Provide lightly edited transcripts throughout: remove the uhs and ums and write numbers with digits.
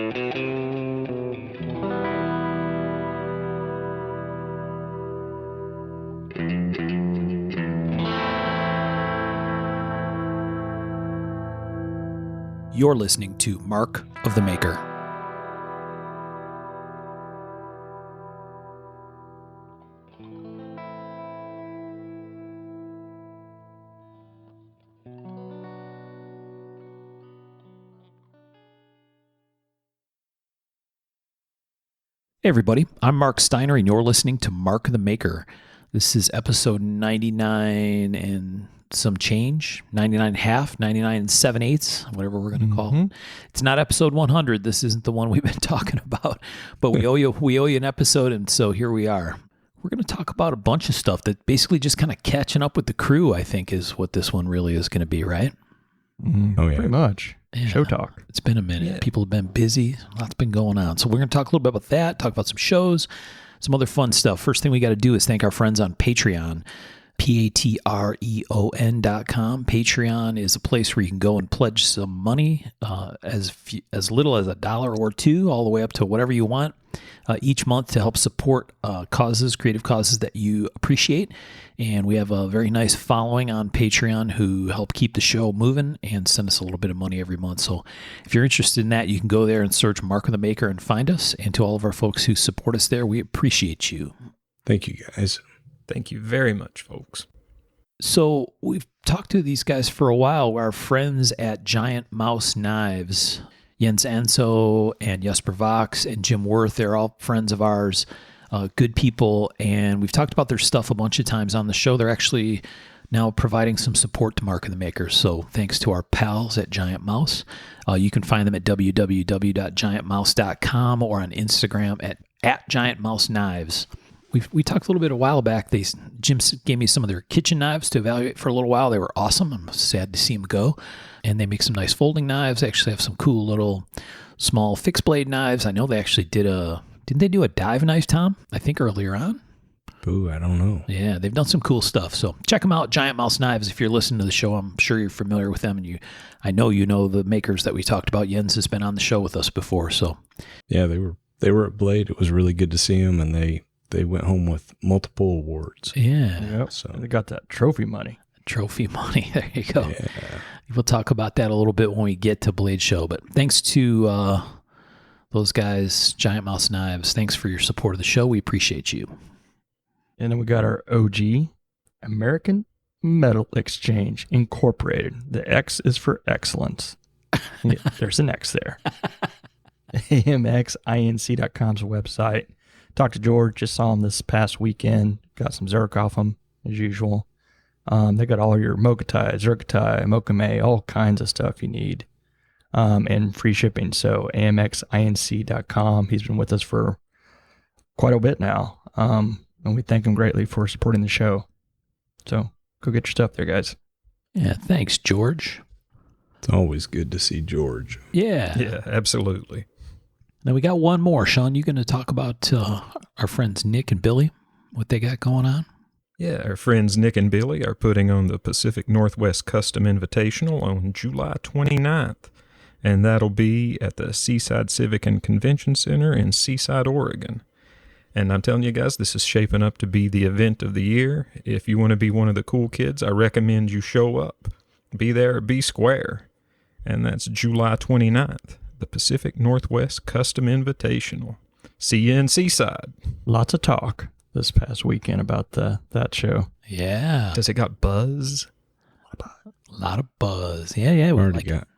You're listening to Mark of the Maker. Hey everybody, I'm Mark Steiner and you're listening to Mark of the Maker. This is episode 99 and some change, 99 and a half, 99 and 7/8, whatever we're going to call it. It's not episode 100. This isn't the one we've been talking about, but we owe you an episode, and so here we are. We're going to talk about a bunch of stuff that basically just kind of catching up with the crew, I think, is what this one really is going to be, right? Oh, yeah. Pretty much. Yeah. Show talk. It's been a minute. Yeah. People have been busy. Lots been going on. So we're going to talk a little bit about that, talk about some shows, some other fun stuff. First thing we got to do is thank our friends on Patreon, Patreon.com. Patreon is a place where you can go and pledge some money, as little as $1 or $2, all the way up to whatever you want each month to help support creative causes that you appreciate. And we have a very nice following on Patreon who help keep the show moving and send us a little bit of money every month. So if you're interested in that, you can go there and search Mark of the Maker and find us. And to all of our folks who support us there, we appreciate you. Thank you, guys. Thank you very much, folks. So we've talked to these guys for a while. Our friends at Giant Mouse Knives, Jens Enso and Jesper Vox and Jim Worth, they're all friends of ours, good people. And we've talked about their stuff a bunch of times on the show. They're actually now providing some support to Mark of the Maker. So thanks to our pals at Giant Mouse. You can find them at www.giantmouse.com or on Instagram at Giant Mouse Knives. We talked a little bit a while back. Jim gave me some of their kitchen knives to evaluate for a little while. They were awesome. I'm sad to see them go. And they make some nice folding knives. They actually have some cool little small fixed blade knives. I know they actually didn't they do a dive knife, Tom? I think earlier on. Ooh, I don't know. Yeah, they've done some cool stuff. So check them out, Giant Mouse Knives. If you're listening to the show, I'm sure you're familiar with them. And I know you know the makers that we talked about. Jens has been on the show with us before. So Yeah, they were at Blade. It was really good to see them, and they went home with multiple awards. yeah, Yep. So They got that trophy money. trophy money. There you go. yeah. We'll talk about that a little bit when we get to Blade Show. But thanks to those guys, Giant Mouse Knives. Thanks for your support of the show. We appreciate you. And then we got our OG, American Metal Exchange Incorporated. The X is for excellence. Yeah, there's an X there. AMXINC.com's website. Talked to George, just saw him this past weekend. Got some Zerk off him, as usual. They got all your Mokatai, Zerkatai, Mokame, all kinds of stuff you need. And free shipping. So AMXINC.com. He's been with us for quite a bit now. And we thank him greatly for supporting the show. So go get your stuff there, guys. Yeah, thanks, George. It's always good to see George. Yeah. Yeah, absolutely. Now we got one more. Sean, you going to talk about our friends Nick and Billy, what they got going on? Yeah, our friends Nick and Billy are putting on the Pacific Northwest Custom Invitational on July 29th, and that'll be at the Seaside Civic and Convention Center in Seaside, Oregon. And I'm telling you guys, this is shaping up to be the event of the year. If you want to be one of the cool kids, I recommend you show up. Be there, be square. And that's July 29th, the Pacific Northwest Custom Invitational. See you in Seaside. Lots of talk this past weekend about that show. Yeah. Does it got buzz? A lot of buzz. Yeah. We already got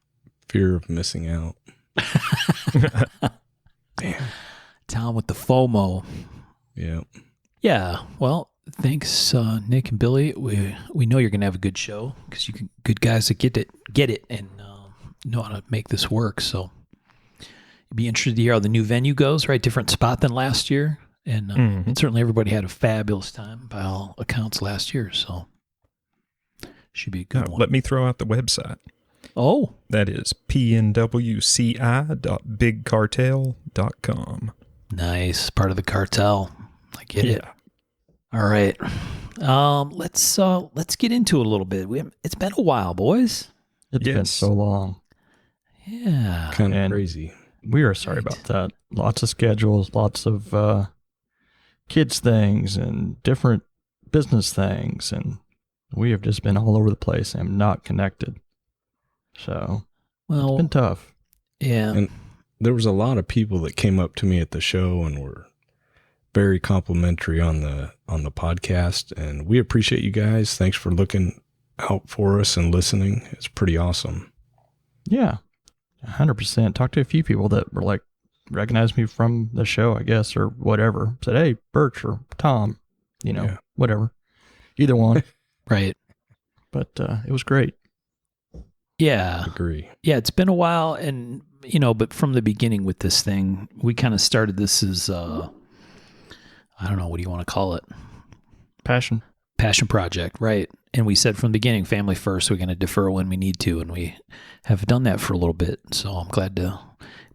fear of missing out. Damn. Tom with the FOMO. Yeah. Yeah. Well, thanks, Nick and Billy. We know you're going to have a good show because good guys that get it and know how to make this work. So you'd be interested to hear how the new venue goes, right? Different spot than last year. And certainly everybody had a fabulous time by all accounts last year. So should be a good one. Let me throw out the website. Oh. That is pnwci.bigcartel.com. Nice. Part of the cartel. I get it. Yeah. All right. Let's get into it a little bit. It's been a while, boys. It's been Yes. so long. Yeah. Kind of And- crazy. We are sorry about that. Lots of schedules, lots of kids things and different business things, and we have just been all over the place and not connected. So it's Well, been tough. yeah. And there was a lot of people that came up to me at the show and were very complimentary on the podcast, and we appreciate you guys. Thanks for looking out for us and listening. It's pretty awesome. Yeah, 100%. Talked to a few people that were like, recognized me from the show, I guess, or whatever. Said, hey, Birch or Tom, Yeah. whatever. Either one. Right. But it was great. Yeah. Agree. Yeah, it's been a while, and but from the beginning with this thing, we kind of started this as I don't know, what do you want to call it? Passion. Passion project, right? And we said from the beginning, family first. We're going to defer when we need to, and we have done that for a little bit. So I'm glad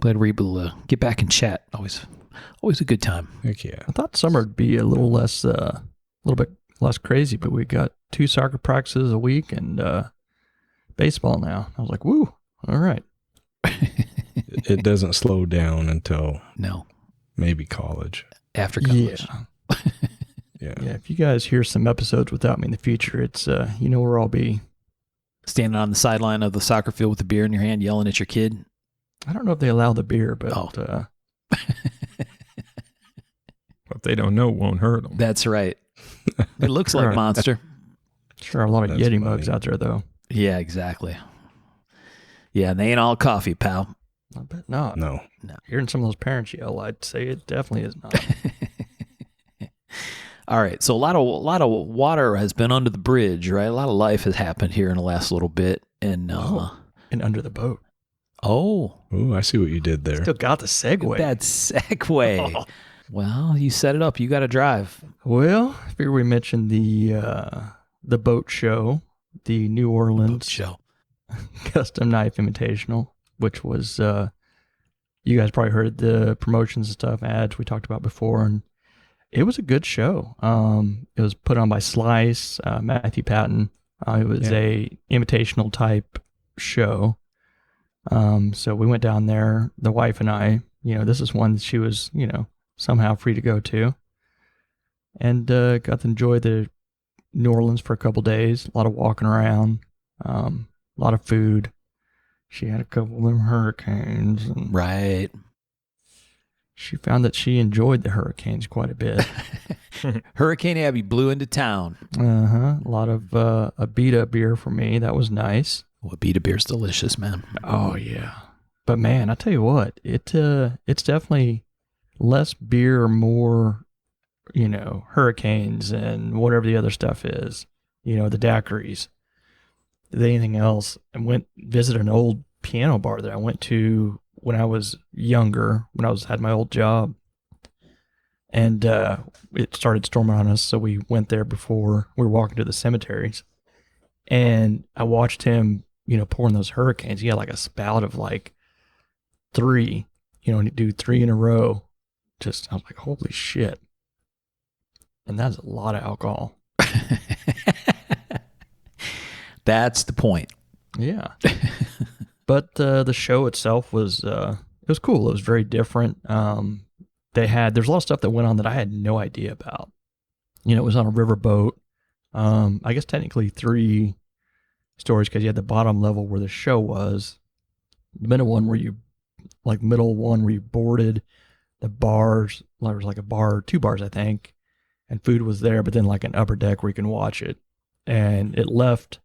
we're able to get back and chat. Always a good time. Heck yeah. I thought summer would be a little bit less crazy, but we got 2 soccer practices a week and baseball now. I was like, woo, all right. It doesn't slow down until No, maybe college. after college. Yeah. Yeah, if you guys hear some episodes without me in the future, it's, where I'll be. Standing on the sideline of the soccer field with a beer in your hand, yelling at your kid. I don't know if they allow the beer, but What they don't know won't hurt them. That's right. It looks like Right. Monster. sure, a lot of That's Yeti funny. mugs out there, though. Yeah, exactly. Yeah, and they ain't all coffee, pal. I bet not. No. Hearing some of those parents yell, I'd say it definitely is not. All right, so a lot of water has been under the bridge, right? A lot of life has happened here in the last little bit, and And under the boat. Oh, I see what you did there. Still got the segue. that segue. Well, you set it up. You got to drive. Well, I figure we mentioned the boat show, the New Orleans Show. Custom Knife Invitational, which was you guys probably heard the promotions and stuff, ads we talked about before, and it was a good show. It was put on by Slice, Matthew Patton. It was a invitational type show. So we went down there, the wife and I. This is one that she was, somehow free to go to, and got to enjoy the New Orleans for a couple days. A lot of walking around, a lot of food. She had a couple of them hurricanes, and Right. she found that she enjoyed the hurricanes quite a bit. Hurricane Abby blew into town. A lot of Abita beer for me. That was nice. Well, Beta beer's delicious, man. Oh yeah, but man, I tell you what, it's definitely less beer, more, hurricanes and whatever the other stuff is. The daiquiris, anything else. And went visit an old piano bar that I went to when I was younger, when I had my old job. And it started storming on us, so we went there before we were walking to the cemeteries. And I watched him, pouring those hurricanes. He had like a spout of like 3, and he'd do 3 in a row. I was like, holy shit. And that's a lot of alcohol. That's the point. Yeah. But the show itself was cool. It was very different. There's a lot of stuff that went on that I had no idea about. It was on a riverboat. I guess technically 3 stories, because you had the bottom level where the show was, the middle one where you boarded, the bars. There was like a bar, 2 bars, I think, and food was there, but then like an upper deck where you can watch it. And it left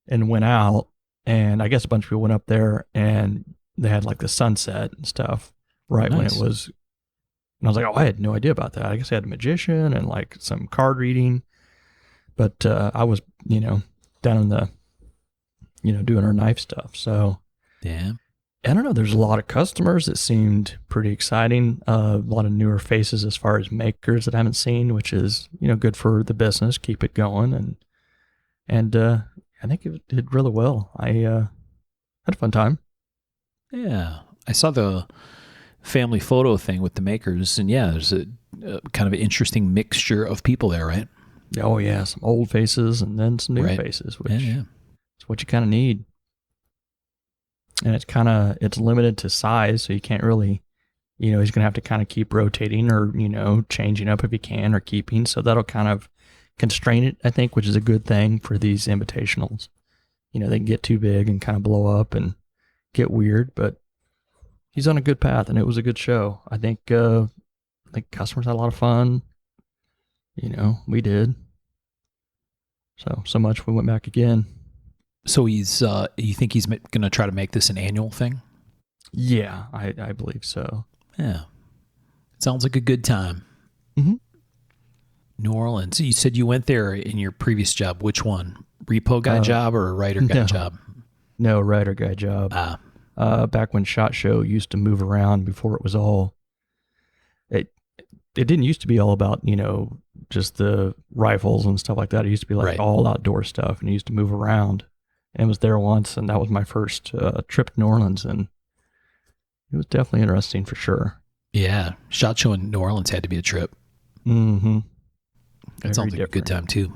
and went out, and I guess a bunch of people went up there, and they had like the sunset and stuff right when it Nice. was. And I was like, oh, I had no idea about that. I guess I had a magician and like some card reading, but I was, down in the, doing our knife stuff. So Yeah. I don't know. There's a lot of customers that seemed pretty exciting. A lot of newer faces as far as makers that I haven't seen, which is, good for the business. Keep it going. And I think it did really well. I had a fun time. Yeah. I saw the family photo thing with the makers, and yeah, there's a kind of an interesting mixture of people there, right? Oh yeah. Some old faces and then some new Right. faces, which Yeah. is what you kind of need. and it's limited to size, so you can't really, he's going to have to kind of keep rotating or, changing up if he can or keeping. So that'll kind of constrain it, I think, which is a good thing for these invitationals. They can get too big and kind of blow up and get weird, but he's on a good path, and it was a good show. I think customers had a lot of fun. We did. So much we went back again. So he's, you think he's going to try to make this an annual thing? Yeah, I believe so. Yeah. Sounds like a good time. Mm-hmm. New Orleans. You said you went there in your previous job. Which one? Repo guy job or a writer guy job? No, writer guy job. Back when SHOT Show used to move around before it was all... It didn't used to be all about, just the rifles and stuff like that. It used to be like all outdoor stuff, and it used to move around. And was there once, and that was my first trip to New Orleans, and it was definitely interesting for sure. Yeah. SHOT Show in New Orleans had to be a trip. Mm-hmm. That sounds like a good time too.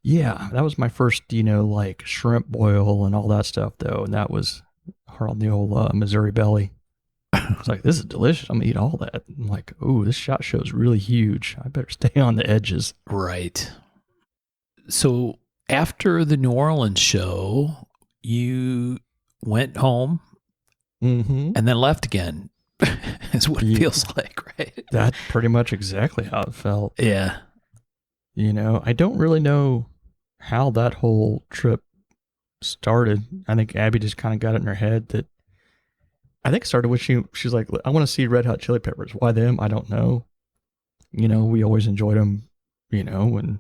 Yeah, that was my first, like shrimp boil and all that stuff, though. And that was on the old Missouri Belly. It's like, this is delicious. I'm going to eat all that. I'm like, ooh, this SHOT Show is really huge. I better stay on the edges. Right. So after the New Orleans show, you went home and then left again. Is what it feels like, right? That's pretty much exactly how it felt. Yeah. I don't really know how that whole trip started. I think Abby just kind of got it in her head that I think it started when she's like, I want to see Red Hot Chili Peppers. Why them? I don't know. We always enjoyed them, when,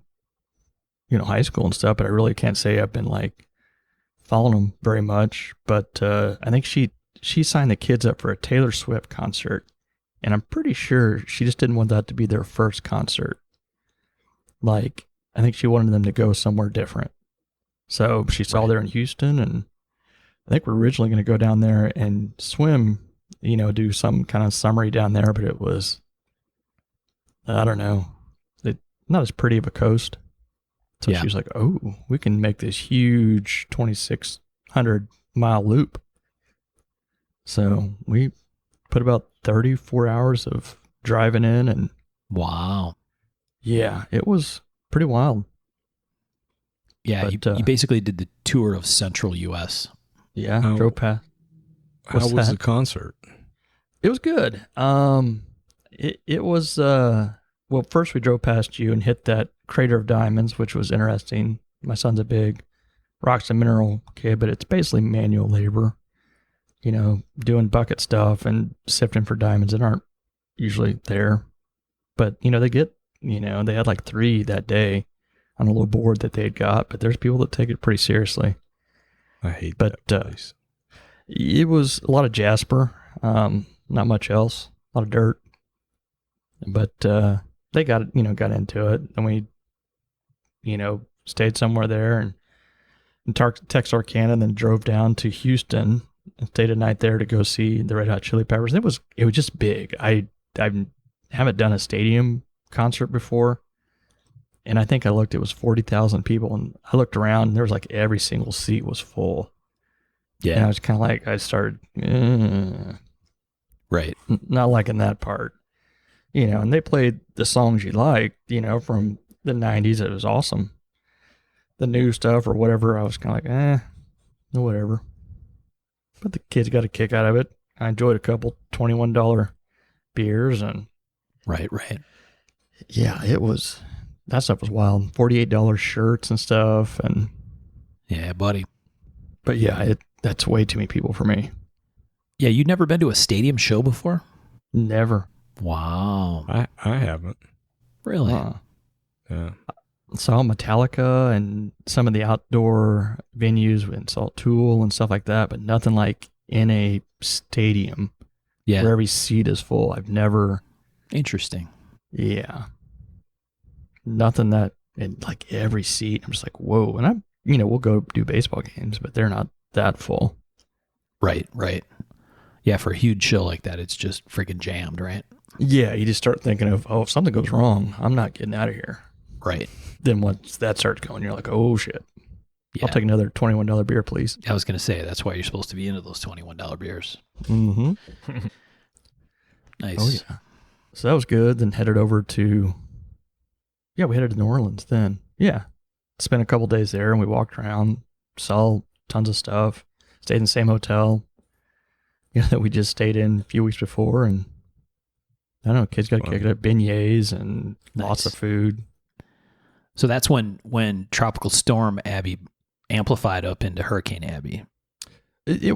high school and stuff, but I really can't say I've been like following them very much. But I think she signed the kids up for a Taylor Swift concert, and I'm pretty sure she just didn't want that to be their first concert. Like, I think she wanted them to go somewhere different. So she saw there in Houston, and I think we're originally going to go down there and swim, do some kind of summary down there, but it was, I don't know, not as pretty of a coast. So she was like, oh, we can make this huge 2,600 mile loop. So we put about 34 hours of driving in, and wow. Yeah, it was pretty wild. Yeah, you basically did the tour of Central U.S. Yeah, drove past. How was the concert? It was good. It was, well, first we drove past you and hit that Crater of Diamonds, which was interesting. My son's a big rocks and mineral kid, but it's basically manual labor, doing bucket stuff and sifting for diamonds that aren't usually there. But, they get, they had like 3 that day on a little board that they'd got, but there's people that take it pretty seriously. I hate that place. It was a lot of jasper, not much else, a lot of dirt. But they got into it, and we, stayed somewhere there and Texarkana, and then drove down to Houston and stayed a night there to go see the Red Hot Chili Peppers. It was just big. I haven't done a stadium concert before, and I think I looked, it was 40,000 people, and I looked around, and there was like every single seat was full. Yeah, and I was kind of like, I started, right, not liking that part, and they played the songs you liked, from the 90s. It was awesome. The new stuff or whatever, I was kind of like, whatever. But the kids got a kick out of it. I enjoyed a couple $21 beers, and right. Yeah, that stuff was wild. $48 shirts and stuff, and yeah, buddy. But yeah, that's way too many people for me. Yeah, you'd never been to a stadium show before? Never. Wow. I haven't. Really? Yeah. Saw Metallica and some of the outdoor venues and saw Tool and stuff like that, but nothing like in a stadium where every seat is full. I've never. Interesting. Yeah. Nothing that in like every seat. I'm just like, whoa. And I'm, we'll go do baseball games, but they're not that full. Right. Yeah, for a huge show like that, it's just freaking jammed, right? Yeah, you just start thinking of, if something goes wrong, I'm not getting out of here. Right. Then once that starts going, you're like, oh shit. Yeah. I'll take another $21 beer, please. I was going to say, that's why you're supposed to be into those $21 beers. Mm-hmm. Nice. Oh, yeah. So that was good. Then headed over to, we headed to New Orleans then. Yeah. Spent a couple days there and we walked around, saw tons of stuff, stayed in the same hotel, that we just stayed in a few weeks before. And I don't know, kids got kicked out beignets and lots of food. So that's when Tropical Storm Abby amplified up into Hurricane Abby. This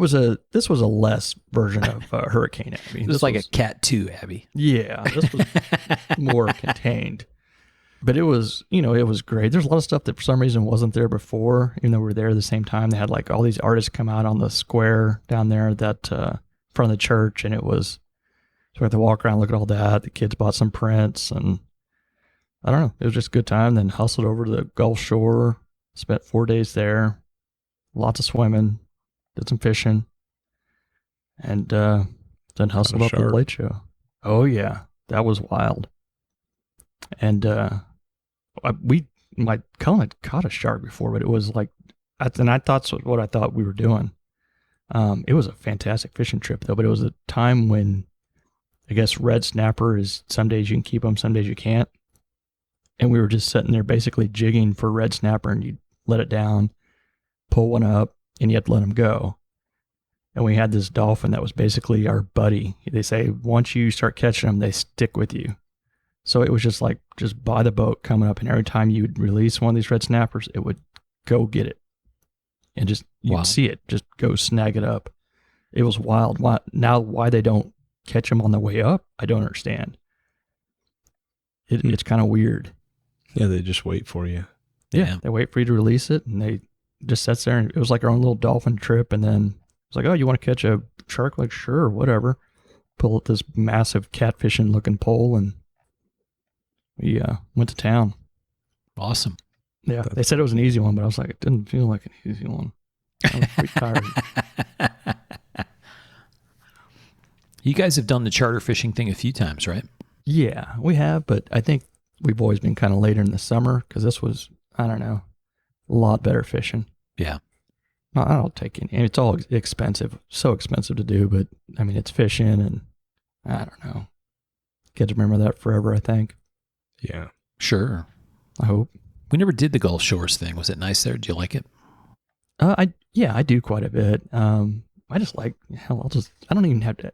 was a less version of Hurricane Abby. It was like a Cat 2 Abby. Yeah, this was more contained. But it was, it was great. There's a lot of stuff that for some reason wasn't there before, even though we were there at the same time. They had like all these artists come out on the square down there that front of the church, and so we had to walk around, look at all that. The kids bought some prints, and I don't know. It was just a good time. Then hustled over to the Gulf Shore, spent 4 days there, lots of swimming, did some fishing, and then hustled up to the Blade Show. Oh, yeah. That was wild. And my Cullen had caught a shark before, but it was like, and I thought what I thought we were doing. It was a fantastic fishing trip, though, but it was a time when I guess red snapper is some days you can keep them, some days you can't. And we were just sitting there basically jigging for red snapper, and you let it down, pull one up, and you have to let them go. And we had this dolphin that was basically our buddy. They say once you start catching them, they stick with you. So it was just by the boat coming up, and every time you would release one of these red snappers, it would go get it. And just, you'd see it, just go snag it up. It was wild. Why they don't catch them on the way up, I don't understand. It's kind of weird. Yeah, they just wait for you. Yeah, they wait for you to release it, and they just sits there, and it was like our own little dolphin trip. And then it's like, oh, you want to catch a shark? Like, sure, whatever. Pull up this massive catfishing looking pole, and we went to town. Awesome. Yeah, they said it was an easy one, but I was like, it didn't feel like an easy one. I was pretty tired. You guys have done the charter fishing thing a few times, right? Yeah, we have, but I think we've always been kind of later in the summer because this was, I don't know, a lot better fishing. Yeah. I don't take any. It's all expensive, so expensive to do, but I mean, it's fishing, and I don't know. Kids remember that forever, I think. Yeah. Sure. I hope. We never did the Gulf Shores thing. Was it nice there? Did you like it? I do quite a bit. I just like, I don't even have to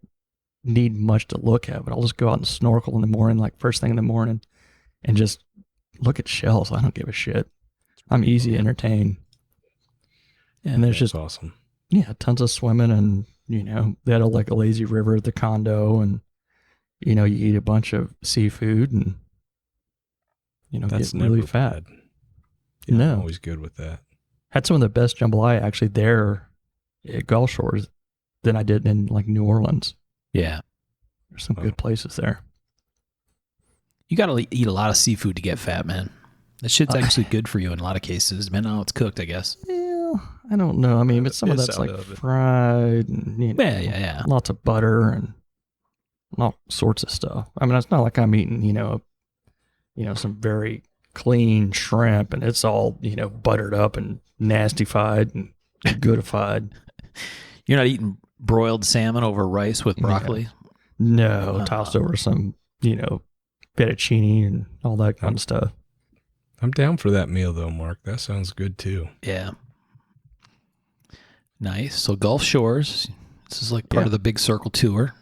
need much to look at, but I'll just go out and snorkel in the morning, like first thing in the morning, and just look at shells. I don't give a shit. I'm easy to entertain. And there's just awesome. Yeah, tons of swimming, and they had a lazy river at the condo, and you eat a bunch of seafood, and that's get really never fat. bad. Yeah, No, I'm always good with that. had some of the best jambalaya actually there at Gulf Shores than I did in New Orleans. Yeah. There's some good places there. You got to eat a lot of seafood to get fat, man. That shit's actually good for you in a lot of cases, depending on how it's cooked, I guess. Yeah, I don't know. I mean, but some of that's fried, and Yeah. lots of butter and all sorts of stuff. I mean, it's not like I'm eating, some very clean shrimp, and it's all, buttered up and nastified and goodified. You're not eating broiled salmon over rice with broccoli? No, tossed over some, fettuccine and all that kind of stuff. I'm down for that meal though, Mark. That sounds good too. Yeah. Nice. So Gulf Shores. This is like part of the Big Circle tour.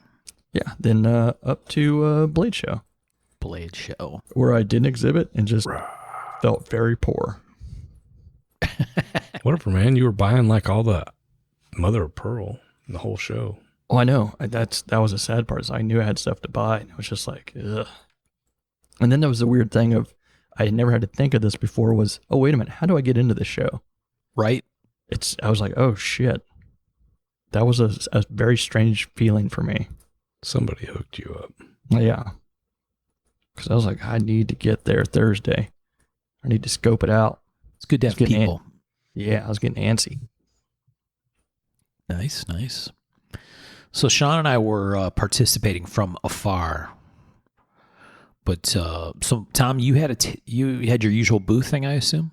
Yeah. Then up to Blade Show. Blade Show. Where I didn't exhibit and just felt very poor. Whatever, man. You were buying all the mother of pearl in the whole show. Oh, I know. That was the sad part. Is I knew I had stuff to buy, and it was just like, ugh. And then there was the weird thing of I had never had to think of this before. Was, oh, wait a minute, how do I get into this show? Right. I was like, oh shit. That was a very strange feeling for me. Somebody hooked you up. Yeah. Because I was like, I need to get there Thursday. I need to scope it out. It's good to have people. I was getting antsy. Nice. So Sean and I were participating from afar. But so Tom, you had your usual booth thing, I assume?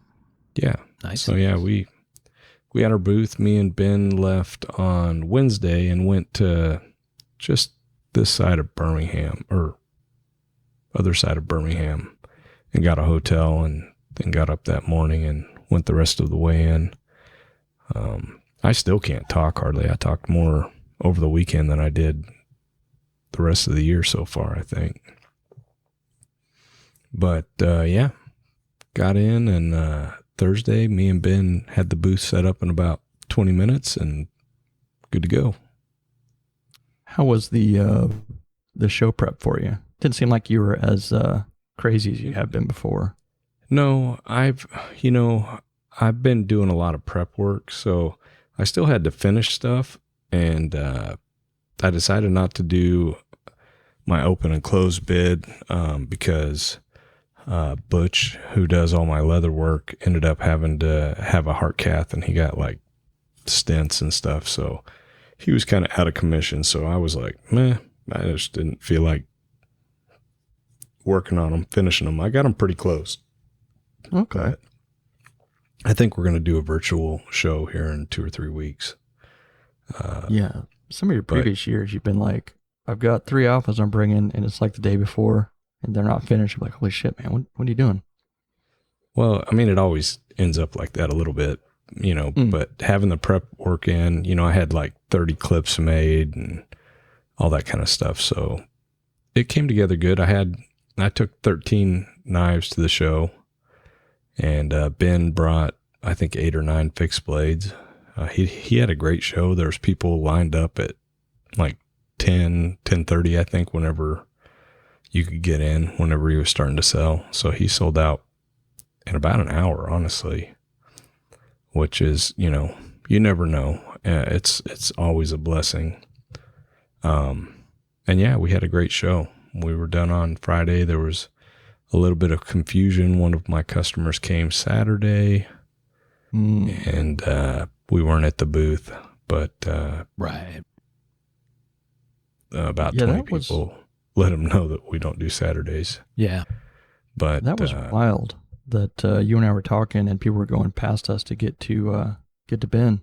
Yeah. Nice. So yeah, we we had our booth. Me and Ben left on Wednesday and went to just this side of Birmingham, or other side of Birmingham, and got a hotel, and then got up that morning and went the rest of the way in. I still can't talk hardly. I talked more over the weekend than I did the rest of the year so far, I think. But yeah, got in, and Thursday, me and Ben had the booth set up in about 20 minutes and good to go. How was the show prep for you? Didn't seem like you were as crazy as you have been before. No, I've been doing a lot of prep work, so I still had to finish stuff, and I decided not to do my open and close bid because Butch, who does all my leather work, ended up having to have a heart cath, and he got like stents and stuff, so he was kind of out of commission. So I was like, meh, I just didn't feel like working on them, finishing them. I got them pretty close. Okay. But I think we're going to do a virtual show here in 2 or 3 weeks. Yeah. Some of your previous years, you've been like, I've got 3 alphas I'm bringing, and it's like the day before, and they're not finished. I'm like, holy shit, man, what are you doing? Well, I mean, it always ends up like that a little bit, but having the prep work in, I had like 30 clips made and all that kind of stuff. So it came together good. I took 13 knives to the show, and Ben brought, I think, 8 or 9 fixed blades. He had a great show. There was people lined up at like 10:30, I think, whenever you could get in, whenever he was starting to sell. So he sold out in about an hour, honestly, which is, you never know. It's always a blessing. And yeah, we had a great show. We were done on Friday. There was a little bit of confusion. One of my customers came Saturday, and we weren't at the booth, but Right. About 20 people let them know that we don't do Saturdays. Yeah. But That was wild that you and I were talking, and people were going past us to get to Ben.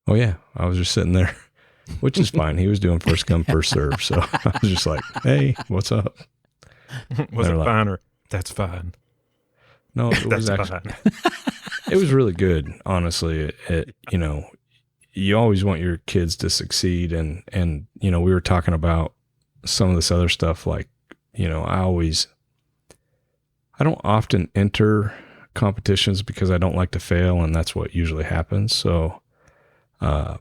Oh yeah, I was just sitting there, which is fine. He was doing first come, first serve. So I was just like, hey, what's up? Was it like, fine or that's fine? No, it was That's actually, fine. it was really good. Honestly, you always want your kids to succeed. And, we were talking about some of this other stuff. Like, I don't often enter competitions because I don't like to fail, and that's what usually happens. So, I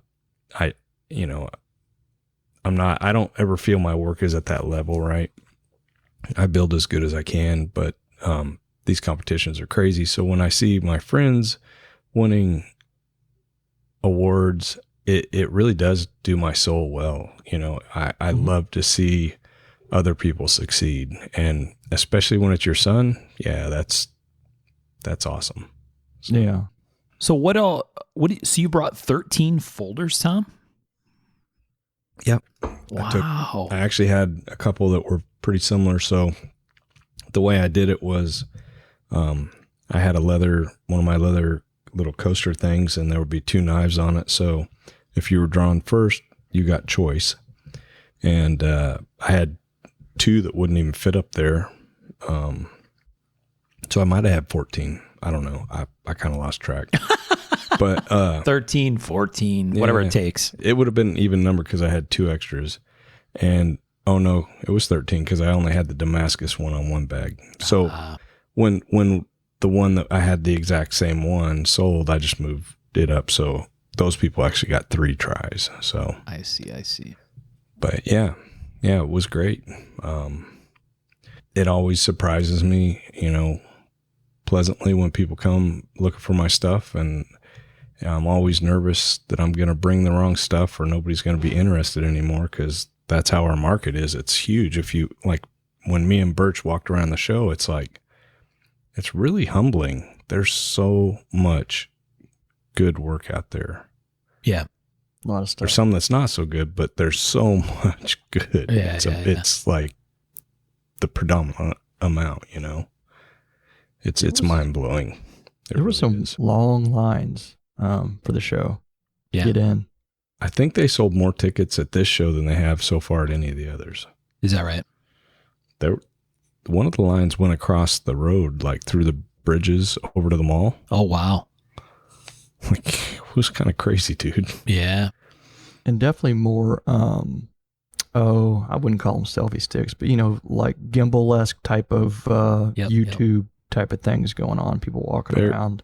don't ever feel my work is at that level, right? I build as good as I can, but, these competitions are crazy. So when I see my friends winning awards, it really does do my soul well. I love to see other people succeed, and especially when it's your son. Yeah, that's awesome. So, Yeah. So so you brought 13 folders, Tom? Yep. Wow. I actually had a couple that were pretty similar. So the way I did it was, I had one of my leather little coaster things, and there would be 2 knives on it. So if you were drawn first, you got choice. And, I had 2 that wouldn't even fit up there. So I might have had 14. I don't know. I kind of lost track, but, 13, 14, whatever it takes. it would have been an even number because I had 2 extras, and oh no, it was 13 because I only had the Damascus one on one bag. So when the one that I had the exact same one sold, I just moved it up. So those people actually got 3 tries. So I see. but yeah, it was great. It always surprises me, pleasantly when people come looking for my stuff, and I'm always nervous that I'm going to bring the wrong stuff or nobody's going to be interested anymore, because that's how our market is. It's huge. If you like, when me and Birch walked around the show, it's like, it's really humbling. There's so much good work out there. Yeah. A lot of stuff. There's some that's not so good, but there's so much good. Yeah, It's like the predominant amount, It's mind blowing. There were some long lines for the show. Yeah. Get in. I think they sold more tickets at this show than they have so far at any of the others. Is that right? One of the lines went across the road, like through the bridges over to the mall. Oh, wow. Like, it was kind of crazy, dude. Yeah. And definitely more, I wouldn't call them selfie sticks, but, like gimbal-esque type of YouTube type of things going on. People walking around.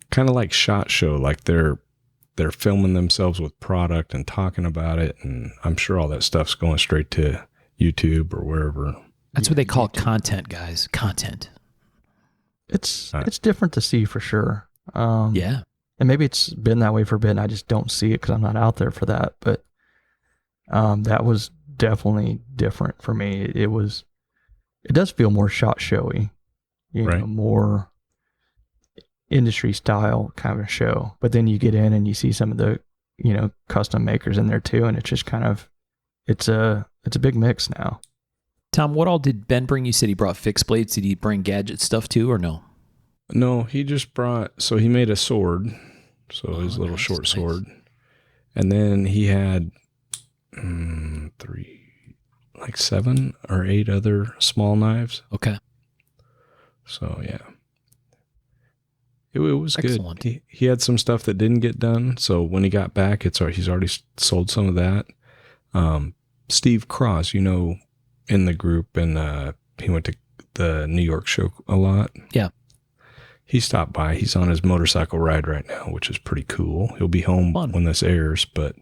Kind of like SHOT Show, like they're filming themselves with product and talking about it. And I'm sure all that stuff's going straight to YouTube or wherever. That's what they call content, guys. Content. It's different to see for sure. Yeah. And maybe it's been that way for a bit and I just don't see it because I'm not out there for that. But that was definitely different for me. It does feel more SHOT Showy, Right. more industry style kind of show. But then you get in and you see some of the, custom makers in there too. And it's just kind of, it's a big mix now. Tom, what all did Ben bring? You said he brought fixed blades. Did he bring gadget stuff too, or no? No, he just brought, he made a sword. So his little nice, short nice. sword. And then he had 7 or 8 other small knives. Okay. So yeah, it was Excellent. good. He had some stuff that didn't get done. So when he got back, he's already sold some of that. Steve Cross, in the group, and he went to the New York show a lot. Yeah. He stopped by. He's on his motorcycle ride right now, which is pretty cool. He'll be home Fun. when this airs, but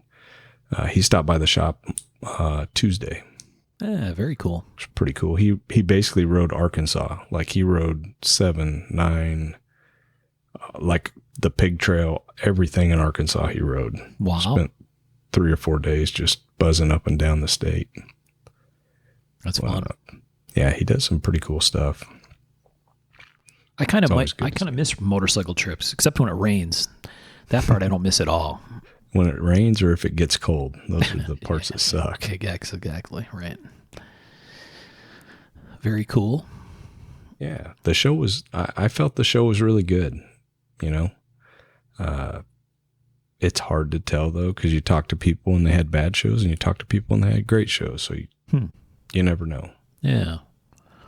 he stopped by the shop Tuesday. Yeah, very cool. It's pretty cool. He basically rode Arkansas. Like he rode 7, 9, like the pig trail, everything in Arkansas he rode. Wow. Spent 3 or 4 days just buzzing up and down the state. That's fun. Yeah, he does some pretty cool stuff. I kind It's always good of to miss motorcycle trips, except when it rains. That part I don't miss at all. When it rains or if it gets cold, those are the parts that suck. Okay, exactly. Right. Very cool. Yeah, the show was, I felt the show was really good, it's hard to tell though, because you talk to people and they had bad shows and you talk to people and they had great shows. So you never know. Yeah.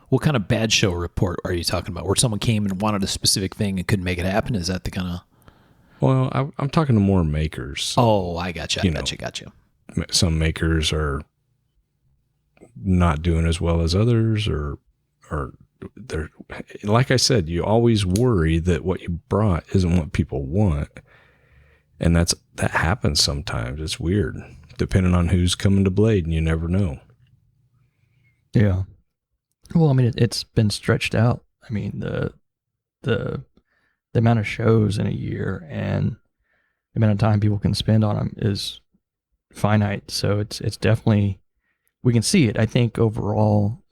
What kind of bad show report are you talking about? Where someone came and wanted a specific thing and couldn't make it happen? Is that the kind of... Well, I'm talking to more makers. Oh, I gotcha. Gotcha. Some makers are not doing as well as others, or they're, like I said, you always worry that what you brought isn't what people want. And that happens sometimes. It's weird, depending on who's coming to Blade, and you never know. Yeah. Well, I mean, it's been stretched out. I mean, the amount of shows in a year and the amount of time people can spend on them is finite. So it's definitely, we can see it. I think overall,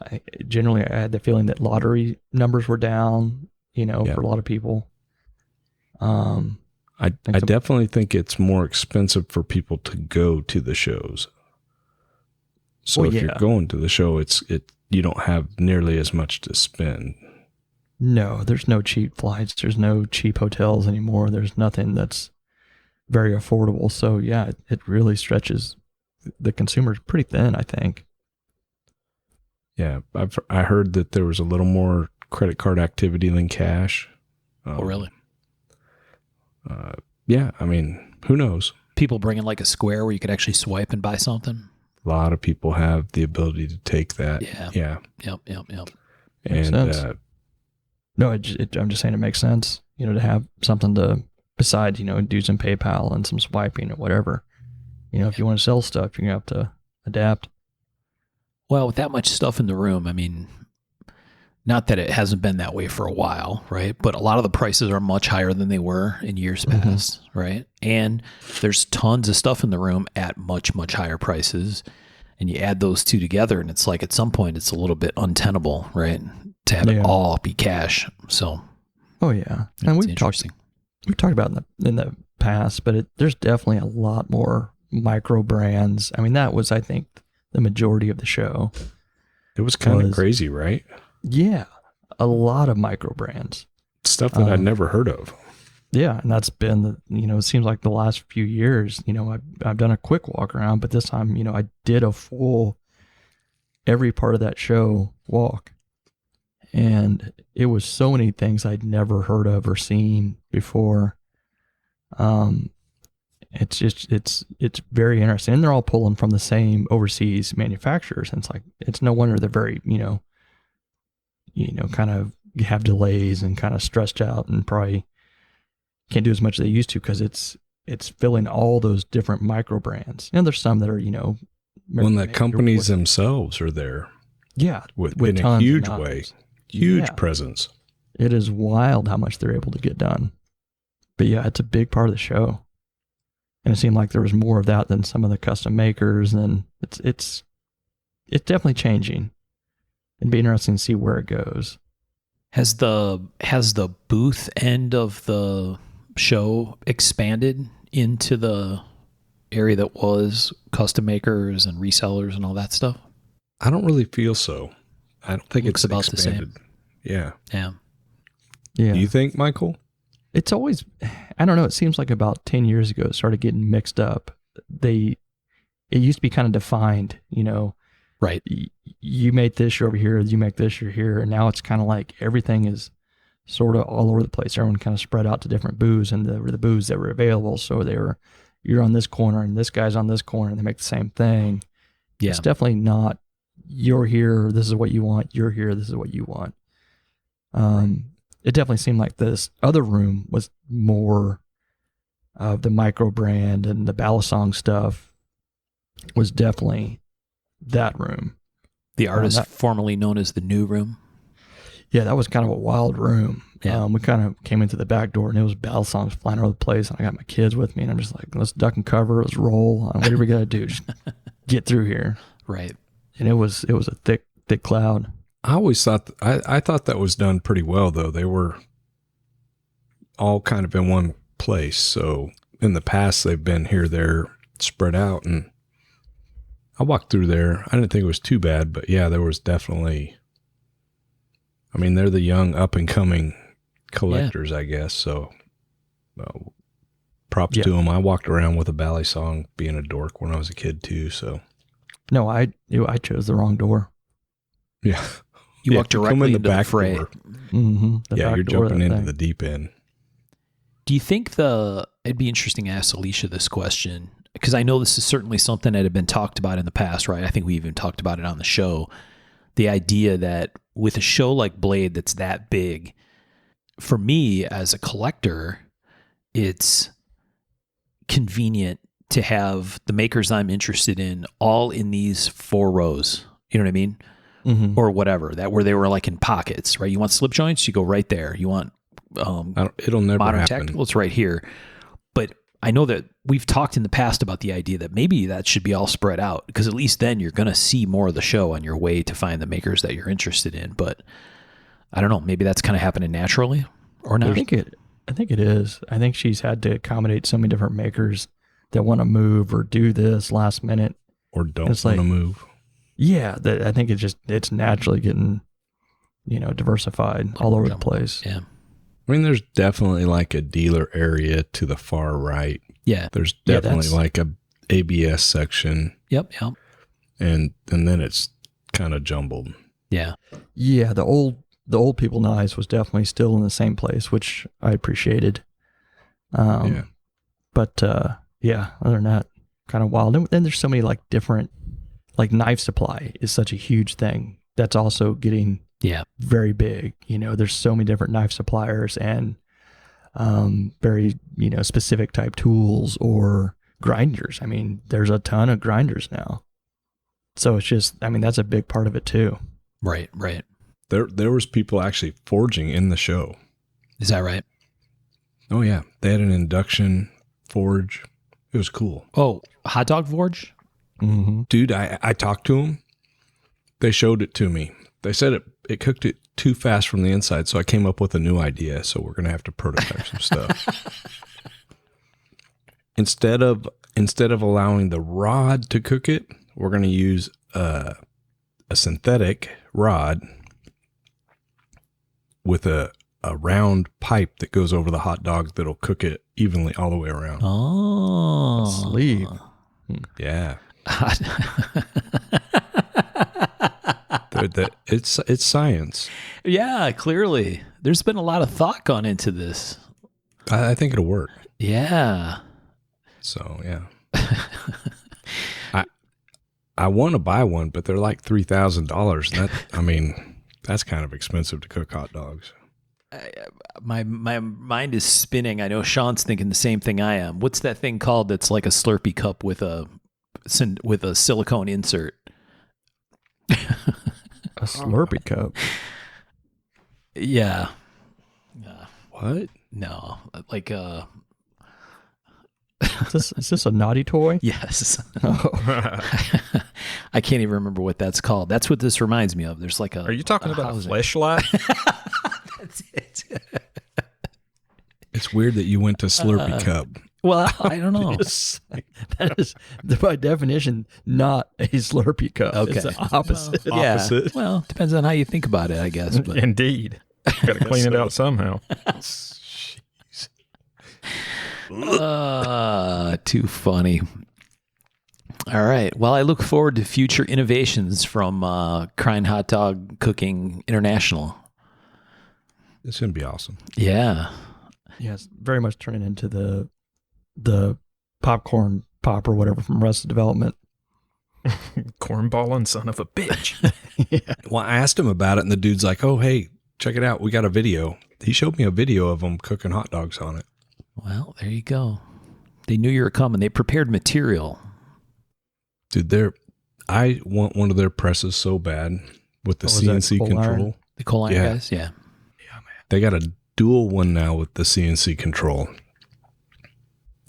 generally I had the feeling that lottery numbers were down, for a lot of people. I definitely think it's more expensive for people to go to the shows. So if you're going to the show, you don't have nearly as much to spend. No, there's no cheap flights. There's no cheap hotels anymore. There's nothing that's very affordable. So yeah, it really stretches the consumers pretty thin, I think. Yeah, I heard that there was a little more credit card activity than cash. Oh, really? Yeah, I mean, who knows? People bringing like a square where you could actually swipe and buy something. A lot of people have the ability to take that. Yeah. Yep. Makes And sense. No, I'm just saying it makes sense, to have something to, besides, do some PayPal and some swiping or whatever. If you want to sell stuff, you're going to have to adapt. Well, with that much stuff in the room, I mean, not that it hasn't been that way for a while, right? But a lot of the prices are much higher than they were in years past, right? And there's tons of stuff in the room at much, much higher prices. And you add those two together, and it's like at some point it's a little bit untenable, right? To have it all be cash. So, oh yeah, and we've talked about in the past, but there's definitely a lot more micro brands. I mean, that was, I think, the majority of the show. it was kind of crazy, right? Yeah, a lot of micro brands. Stuff that I'd never heard of. Yeah, and that's been it seems like the last few years, I've done a quick walk around, but this time, I did a full every part of that show walk. And it was so many things I'd never heard of or seen before. It's very interesting. And they're all pulling from the same overseas manufacturers. And it's no wonder they're very, kind of have delays and kind of stressed out and probably can't do as much as they used to because it's filling all those different micro brands. And there's some that are, when the companies themselves are there. Yeah. With in a huge way. Huge presence. It is wild how much they're able to get done. But yeah, it's a big part of the show. And it seemed like there was more of that than some of the custom makers. And it's definitely changing. It'd be interesting to see where it goes. Has the booth end of the show expanded into the area that was custom makers and resellers and all that stuff? I don't really feel so. I don't think Looks it's about expanded. the same. Yeah. Yeah. Do you think, Michael? It's always, I don't know, it seems like about 10 years ago it started getting mixed up. It used to be kind of defined, Right. You make this, you're over here, you make this, you're here. And now it's kind of like everything is sort of all over the place. Everyone kind of spread out to different booths, and there were the booths that were available. So you're on this corner and this guy's on this corner and they make the same thing. Yeah. It's definitely not, you're here, this is what you want, you're here, this is what you want. It definitely seemed like this other room was more of the micro brand, and the Balisong stuff was definitely that room. The artist formerly known as the New Room. Yeah, that was kind of a wild room. Yeah. We kind of came into the back door and it was Balisongs flying over the place, and I got my kids with me, and I'm just like, let's duck and cover, let's roll. What are we gonna do? Just get through here. Right. And it was a thick cloud. I always thought, I thought that was done pretty well, though. They were all kind of in one place. So in the past, they've been here, there, spread out. And I walked through there. I didn't think it was too bad, but yeah, there was definitely, I mean, they're the young up and coming collectors, I guess. So props to them. I walked around with a Balisong being a dork when I was a kid too. So no, I chose the wrong door. yeah. You walked directly into the fray. Mm-hmm, yeah, you're jumping into the deep end. Do you think it'd be interesting to ask Alicia this question, because I know this is certainly something that had been talked about in the past, right? I think we even talked about it on the show. The idea that with a show like Blade that's that big, for me as a collector, it's convenient to have the makers I'm interested in all in these 4 rows. You know what I mean? Mm-hmm. Or whatever, that where they were like in pockets, right? You want slip joints, you go right there. You want it'll never modern happen. tactical, it's right here. But I know that we've talked in the past about the idea that maybe that should be all spread out, because at least then you're going to see more of the show on your way to find the makers that you're interested in. But I don't know, maybe that's kind of happening naturally or not. I think it is. I think she's had to accommodate so many different makers that want to move or do this last minute or don't want to move. Yeah, I think it's naturally getting, diversified all over the place. Yeah. I mean, there's definitely like a dealer area to the far right. Yeah. There's definitely like a ABS section. Yep. And then it's kind of jumbled. Yeah. Yeah, the old people knives was definitely still in the same place, which I appreciated. Yeah. But other than that, kind of wild. And then there's so many like different, like Knife Supply is such a huge thing. That's also getting very big. There's so many different knife suppliers and very, specific type tools or grinders. I mean, there's a ton of grinders now. So it's just, I mean, that's a big part of it too. Right. There was people actually forging in the show. Is that right? Oh yeah. They had an induction forge. It was cool. Oh, hot dog forge? Mm-hmm. Dude, I talked to them. They showed it to me. They said it cooked it too fast from the inside, so I came up with a new idea. So we're gonna have to prototype some stuff. Instead of allowing the rod to cook it, we're gonna use a synthetic rod with a a round pipe that goes over the hot dog that'll cook it evenly all the way around. Oh, Sleeve. Yeah. It's science. Yeah, clearly. There's been a lot of thought gone into this. I think it'll work. Yeah. So, yeah. I want to buy one, but they're like $3,000. That's kind of expensive to cook hot dogs. My mind is spinning. I know Sean's thinking the same thing I am. What's that thing called that's like a Slurpee cup with a silicone insert? A Slurpee cup. Yeah. What? No, like Is this a naughty toy? yes. Oh. I can't even remember what that's called. That's what this reminds me of. There's like a. Are you talking about a housing. fleshlight? That's it. It's weird that you went to Slurpee cup. Well, I don't know. That is, by definition, not a Slurpee cup. Okay. It's the opposite. Well, yeah. Opposite. Well, depends on how you think about it, I guess. But Indeed. Got to clean it out somehow. too funny. All right. Well, I look forward to future innovations from Crying Hot Dog Cooking International. It's going to be awesome. Yeah. Yeah, it's very much turning into the popcorn pop or whatever from Arrested Development. Cornballing son of a bitch. Yeah. Well, I asked him about it, and the dude's like, oh, hey, check it out. We got a video. He showed me a video of them cooking hot dogs on it. Well, there you go. They knew you were coming. They prepared material. Dude, I want one of their presses so bad with the Oh, was that CNC coal control. iron? The coal iron Yeah. guys? Yeah. They got a dual one now with the CNC control.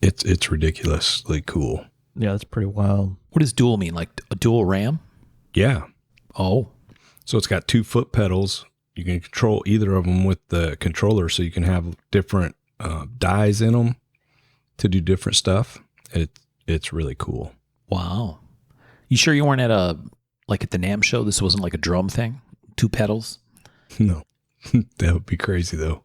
It's ridiculously cool. Yeah, that's pretty wild. What does dual mean? Like a dual RAM? Yeah. Oh. So it's got 2 foot pedals. You can control either of them with the controller, so you can have different dies in them to do different stuff. It's really cool. Wow. You sure you weren't at at the NAMM show? This wasn't like a drum thing? 2 pedals? No, that would be crazy though.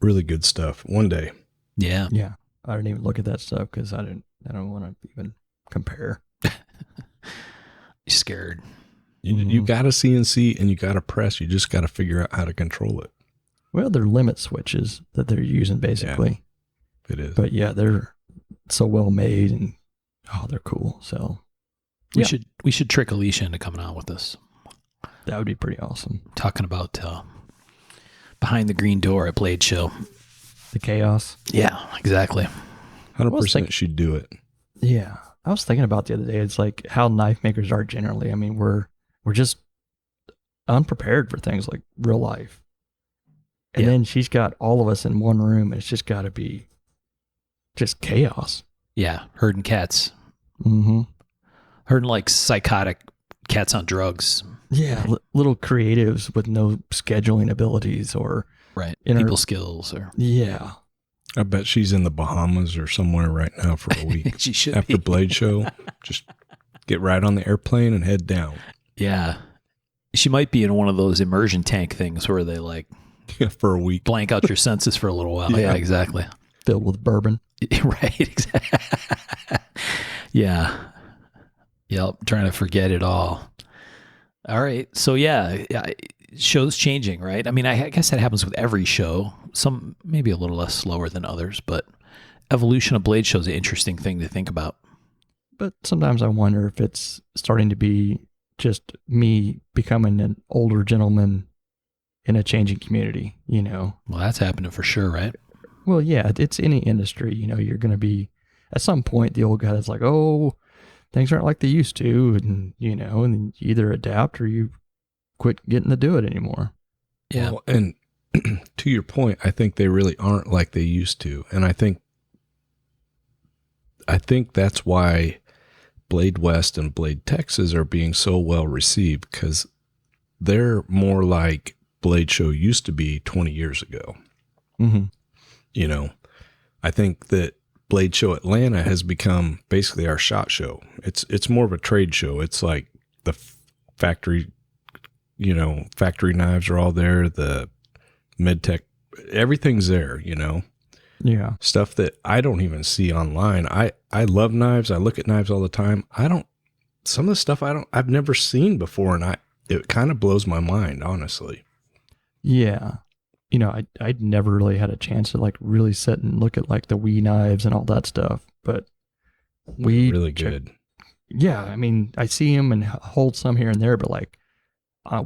Really good stuff. One day. Yeah. Yeah, I didn't even look at that stuff because I don't want to even compare. Scared. You got a CNC and you got a press. You just got to figure out how to control it. Well, they're limit switches that they're using basically. It is. But yeah, they're so well made and they're cool. So We should trick Alicia into coming on with us. that would be pretty awesome. Talking about Behind the Green Door at Blade Show. The chaos. Yeah, exactly. 100% she'd do it. Yeah. I was thinking about the other day, it's like how knife makers are generally. I mean, we're just unprepared for things like real life. And Yeah. then she's got all of us in one room, and it's just got to be just chaos. Yeah, herding cats. Mm-hmm. Herding like psychotic cats on drugs. Yeah, little creatives with no scheduling abilities or Right. Inner- People skills or yeah. I bet she's in the Bahamas or somewhere right now for a week. she should After be. Blade Show, just get right on the airplane and head down. Yeah. She might be in one of those immersion tank things where they like For a week. blank out your senses for a little while. Yeah, Yeah. exactly. Filled with bourbon. Right. Exactly. Yeah. Yep. Trying to forget it all. All right. So yeah, show's changing, right? I mean, I guess that happens with every show. Some maybe a little less slower than others, but evolution of Blade Show is an interesting thing to think about. But sometimes I wonder if it's starting to be just me becoming an older gentleman in a changing community, you know? Well, that's happening for sure, right? Well, yeah, it's any industry, you know, you're going to be at some point the old guy that's like, oh, things aren't like they used to. And, you know, and then you either adapt or you quit getting to do it anymore. Yeah. Well, and to your point, I think they really aren't like they used to. And I think that's why Blade West and Blade Texas are being so well received, because they're more like Blade Show used to be 20 years ago. Mm-hmm. You know, I think that Blade Show Atlanta has become basically our SHOT Show. It's more of a trade show. It's like the factory, you know, factory knives are all there. The MedTech everything's there, you know, Yeah. stuff that I don't even see online. I love knives. I look at knives all the time. Some of the stuff I've never seen before. And it kind of blows my mind, honestly. Yeah. You know, I'd never really had a chance to like really sit and look at like the Wii knives and all that stuff, but we Really good. Yeah. I mean, I see them and hold some here and there, but like,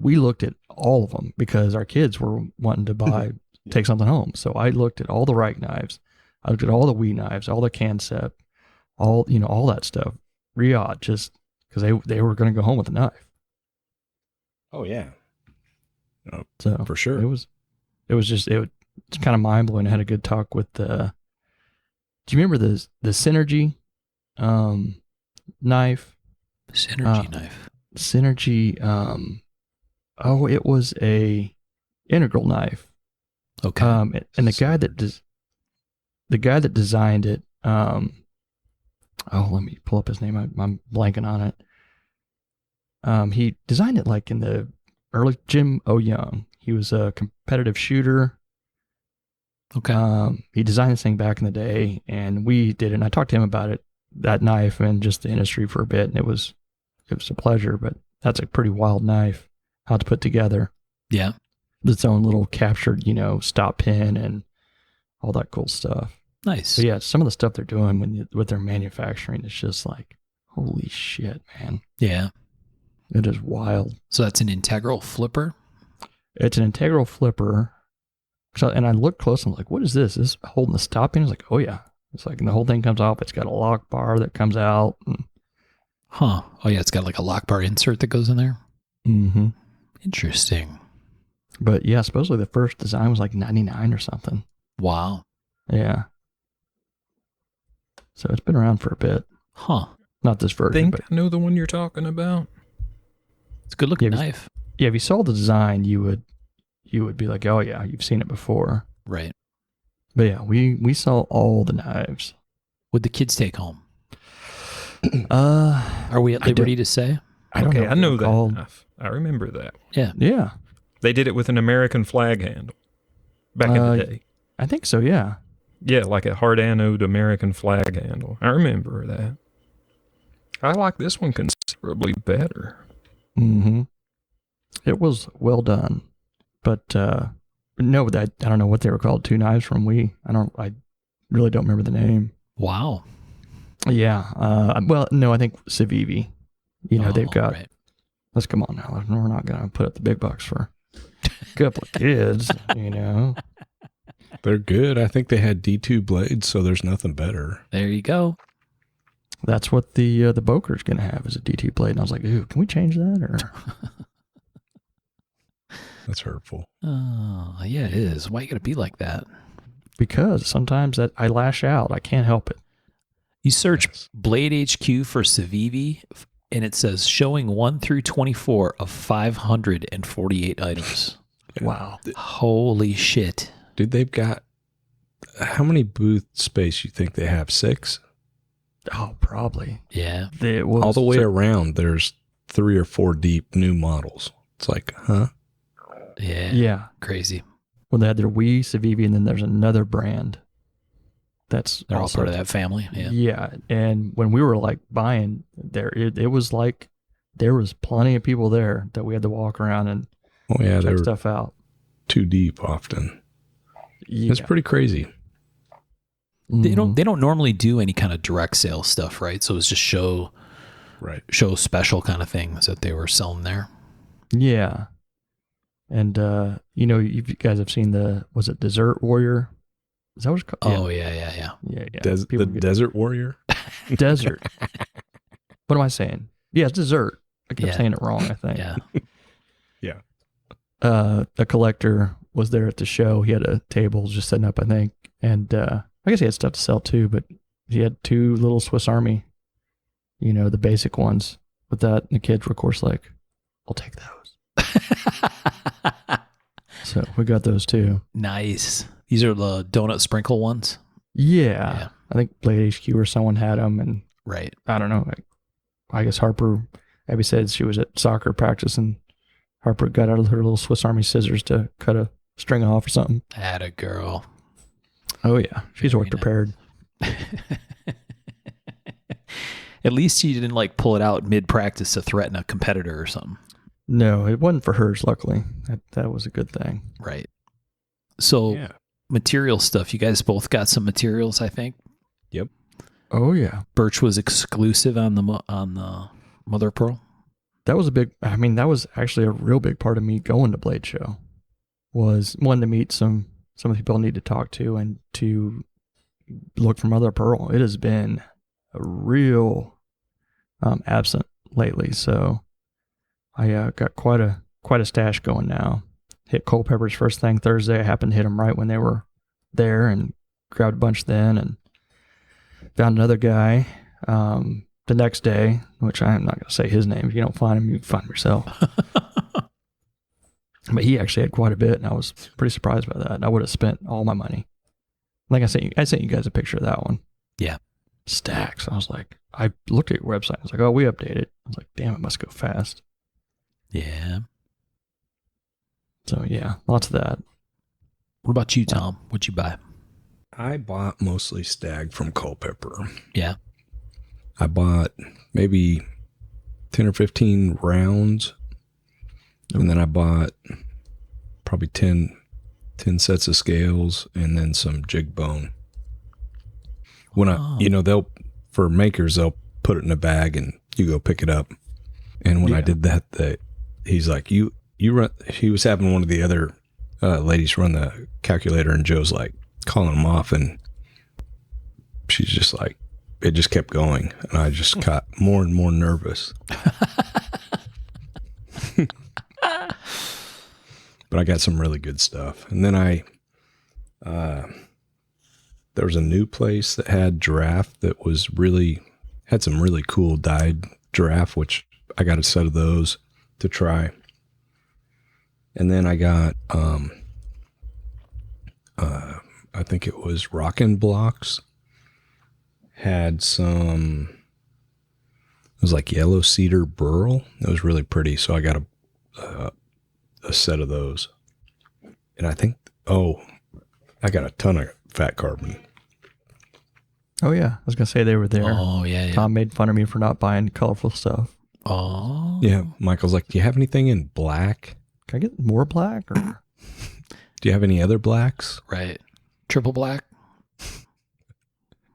we looked at all of them because our kids were wanting to take something home. So I looked at all the Reich knives. I looked at all the Wii knives, all the Cansep, all that stuff. Riyadh, just because they were going to go home with a knife. Oh yeah. So For sure. it's kind of mind blowing. I had a good talk with do you remember the Synergy knife? Synergy knife. Synergy. It was a integral knife. Okay. And the guy that designed it. Let me pull up his name. I'm blanking on it. He designed it like in the early Jim O. Young. He was a competitive shooter. Okay. He designed this thing back in the day, and we did it. And I talked to him about it, that knife, and just the industry for a bit. And it was a pleasure. But that's a pretty wild knife, how to put together. Yeah. Its own little captured, stop pin and all that cool stuff. Nice. So yeah, some of the stuff they're doing with their manufacturing is just like, holy shit, man! Yeah. It is wild. So that's an integral flipper. It's an integral flipper. So, and I looked close. I'm like, what is this? Is this holding the stop pin? It's like, oh yeah. It's like, and the whole thing comes off. It's got a lock bar that comes out. Huh. Oh yeah, it's got like a lock bar insert that goes in there. Mm-hmm. Interesting. But yeah, supposedly the first design was like 99 or something. Wow. Yeah. So it's been around for a bit. Huh. Not this I version, think but I know the one you're talking about. It's a good looking Yeah, knife. yeah, if you saw the design, you would be like, oh yeah, you've seen it before. Right. But yeah, we saw all the knives. What'd the kids take home? Are Are we at liberty to say? I don't Okay, know. I what know they're that called. knife. I remember that. Yeah. Yeah, They did it with an American flag handle back in the day. I think so. Yeah. Yeah, like a hard anode American flag handle. I remember that. I like this one considerably better. Mm-hmm. It was well done, but no, I don't know what they were called. Two knives from Wii. I really don't remember the name. Wow. Yeah. Well, no, I think Civivi. They've got. Right. Let's come on now. We're not gonna put up the big bucks for a couple of kids. They're good. I think they had D2 blades, so there's nothing better. There you go. That's what the Boker's gonna have is a D2 blade. And I was like, ooh, can we change that or? That's hurtful. Oh, yeah, it is. Why you gotta be like that? Because sometimes that I lash out. I can't help it. You search Yes. Blade HQ for Civivi, and it says showing 1 through 24 of 548 items. Wow. Holy shit. Dude, they've got how many booth space you think they have? 6? Oh, probably. Yeah. It was All the way around, there's 3 or 4 deep new models. It's like, huh? Yeah. Yeah. Crazy. Well, they had their Wii, Civivi, and then there's another brand. That's They're all also part of that family. Yeah. Yeah, and when we were like buying there, it was like there was plenty of people there that we had to walk around and Oh yeah, they check were stuff out. too deep often. Yeah. It's pretty crazy. They Mhm. don't normally do any kind of direct sale stuff, right? So it's just show Right. special kind of things that they were selling there. Yeah, and you guys have seen was it Desert Warrior? Is that what it's called? Oh yeah. yeah. The People get- Desert Warrior? Desert. What am I saying? Yeah, it's dessert. I kept Yeah. saying it wrong, I think. Yeah. A collector was there at the show. He had a table just setting up, I think. And I guess he had stuff to sell too, but he had 2 little Swiss Army, the basic ones with that. And the kids were, of course, like, I'll take those. So we got those too. Nice. These are the donut sprinkle ones. Yeah. Yeah. I think Blade HQ or someone had them. And Right. I don't know. I guess Abby said she was at soccer practice and Harper got out of her little Swiss Army scissors to cut a string off or something. Atta girl. Oh yeah, she's Very always prepared. At least you didn't like pull it out mid-practice to threaten a competitor or something. No, it wasn't for hers. Luckily, that was a good thing. Right. So Yeah. material stuff. You guys both got some materials, I think. Yep. Oh yeah, Birch was exclusive on the Mother of Pearl. that was a big. I mean, that was actually a real big part of me going to Blade Show. Was one to meet some of the people I need to talk to and to look for Mother of Pearl. It has been a real absent lately, so I got quite a stash going now. Hit Culpeper's first thing Thursday. I happened to hit them right when they were there and grabbed a bunch then, and found another guy the next day, which I'm not going to say his name. If you don't find him, you can find him yourself. But he actually had quite a bit, and I was pretty surprised by that. I would have spent all my money. Like I sent you guys a picture of that one. Yeah. Stacks. I was like, I looked at your website. I was like, oh, we updated. I was like, damn, it must go fast. Yeah. So yeah, lots of that. What about you, Tom? What'd you buy? I bought mostly stag from Culpeper. Yeah. I bought maybe 10 or 15 rounds. And then I bought probably 10 sets of scales and then some jig bone. When for makers, they'll put it in a bag and you go pick it up. And when I did that, he's like, you run, he was having one of the other ladies run the calculator, and Joe's like calling him off, and she's just like, it just kept going. And I just got more and more nervous. But I got some really good stuff. And then there was a new place that had giraffe that had some really cool dyed giraffe, which I got a set of those to try. And then I got, I think it was Rockin' Blocks. Had some, it was like yellow cedar burl. It was really pretty. So I got a set of those. And I think, I got a ton of fat carbon. Oh yeah, I was gonna say they were there. Oh, yeah. Tom made fun of me for not buying colorful stuff. Oh. Yeah. Michael's like, do you have anything in black? Can I get more black? Or Do you have any other blacks? Right. Triple black.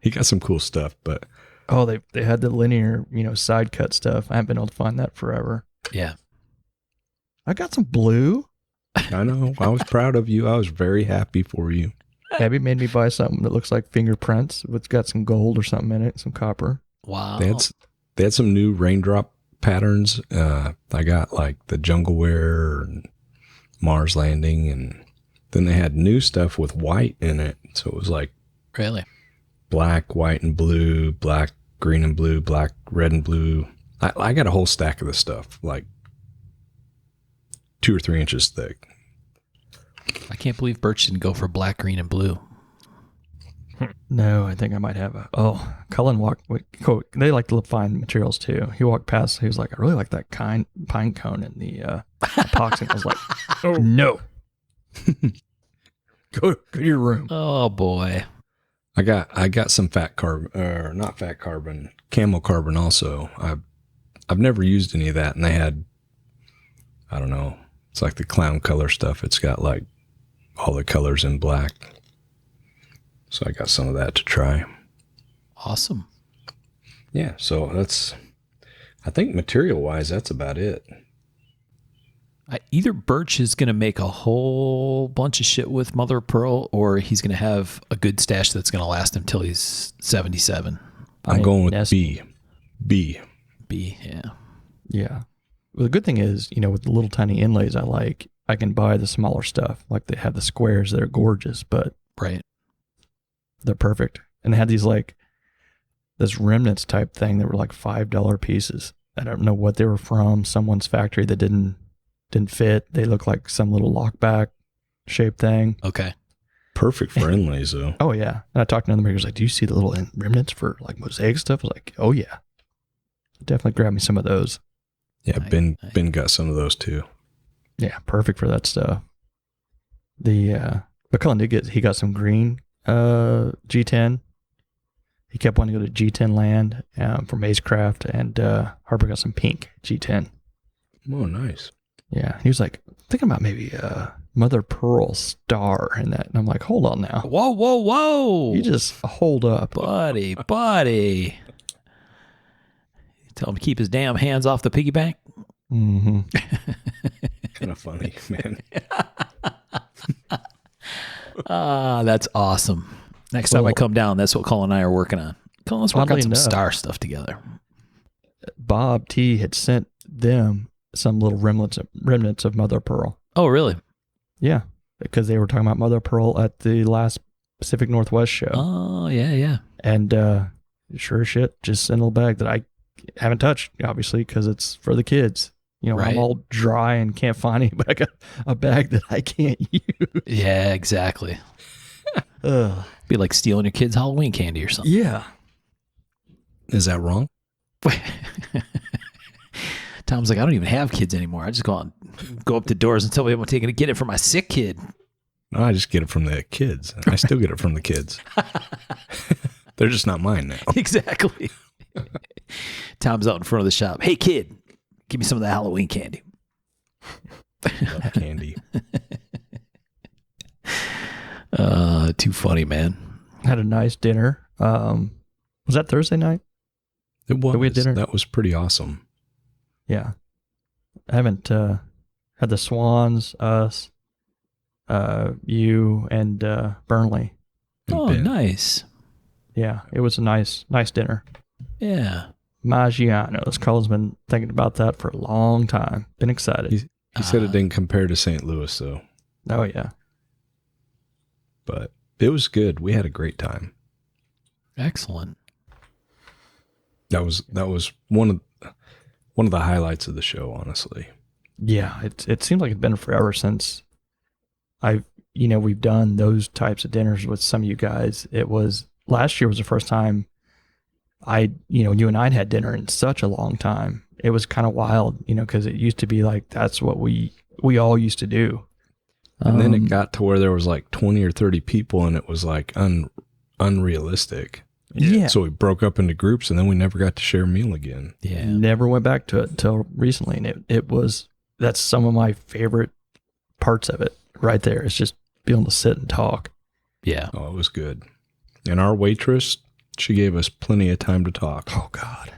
He got some cool stuff, but oh, they had the linear, side cut stuff. I haven't been able to find that forever. Yeah. I got some blue. I know. I was proud of you. I was very happy for you. Abby made me buy something that looks like fingerprints. It's got some gold or something in it, some copper. Wow. They had some new raindrop patterns. I got like the Jungle Wear and Mars Landing, and then they had new stuff with white in it. So it was like Really? black, white, and blue, black, green, and blue, black, red, and blue. I got a whole stack of this stuff, like 2 or 3 inches thick. I can't believe Birch didn't go for black, green, and blue. No, I think I might have Cullen walked. They like to find materials too. He walked past. He was like, I really like that pine cone in the epoxy. I was like, oh no, go to your room. Oh boy. I got some fat carbon, or not fat carbon, camel carbon also. I've never used any of that, and they had, I don't know, it's like the clown color stuff. It's got like all the colors in black. So I got some of that to try. Awesome. Yeah, so I think material wise, that's about it. Either Birch is going to make a whole bunch of shit with Mother of Pearl, or he's going to have a good stash that's going to last him till he's 77. I'm going with B. B, yeah. Yeah. Well, the good thing is, with the little tiny inlays I can buy the smaller stuff. Like they have the squares that are gorgeous, but Right. they're perfect. And they had these this remnants type thing that were like $5 pieces. I don't know what they were from. Someone's factory that didn't fit. They look like some little lockback shaped thing. Okay. Perfect for inlays though. Oh yeah. And I talked to another makers like, do you see the little remnants for like mosaic stuff? I was like, oh yeah. Definitely grab me some of those. Yeah, Nice. Ben got some of those too. Yeah, perfect for that stuff. McCullen he got some green G10. He kept wanting to go to G10 land from Acecraft, and Harper got some pink G10. Oh, nice. Yeah, he was like thinking about maybe Mother Pearl Star in that, and I'm like, hold on now, Whoa, whoa, whoa. you just hold up. buddy. Tell him to keep his damn hands off the piggy bank. Mm-hmm. Kind of funny, man. That's awesome. Next time I Well- come down, that's what Colin and I are working on. Colin, let's work on Oddly some enough- star stuff together. Bob T had sent them some little remnants of Mother Pearl. Oh, really? Yeah, because they were talking about Mother Pearl at the last Pacific Northwest show. Oh, yeah. And sure as shit, just in a little bag that I haven't touched, obviously, because it's for the kids. You know, Right. I'm all dry and can't find it, but I got a bag that I can't use. Yeah, exactly. Ugh. Be like stealing your kid's Halloween candy or something. Yeah. Is that wrong? Tom's like, I don't even have kids anymore. I just go up to doors and tell people I'm taking to get it for my sick kid. No, I just get it from the kids. I still get it from the kids. They're just not mine now. Exactly. Tom's out in front of the shop. Hey, kid, give me some of that Halloween candy. Love candy. Too funny, man. Had a nice dinner. Was that Thursday night? It was. we have dinner? That was pretty awesome. Yeah. I haven't had the Swans, us, you, and Burnley. And Oh, Ben. nice. Yeah, it was a nice dinner. Yeah. Maggiano's. Colin's been thinking about that for a long time. Been excited. He said it didn't compare to St. Louis, though, Oh, yeah. but it was good. We had a great time. Excellent. That was one of the highlights of the show, honestly. Yeah, it seems like it's been forever since we've done those types of dinners with some of you guys. It was last year was the first time you and I had dinner in such a long time. It was kind of wild, because it used to be like that's what we all used to do. And then it got to where there was like 20 or 30 people, and it was like unrealistic. Yeah. So we broke up into groups, and then we never got to share a meal again. Yeah. Never went back to it until recently, and that's some of my favorite parts of it right there. It's just being able to sit and talk. Yeah. Oh, it was good. And our waitress, she gave us plenty of time to talk. Oh God.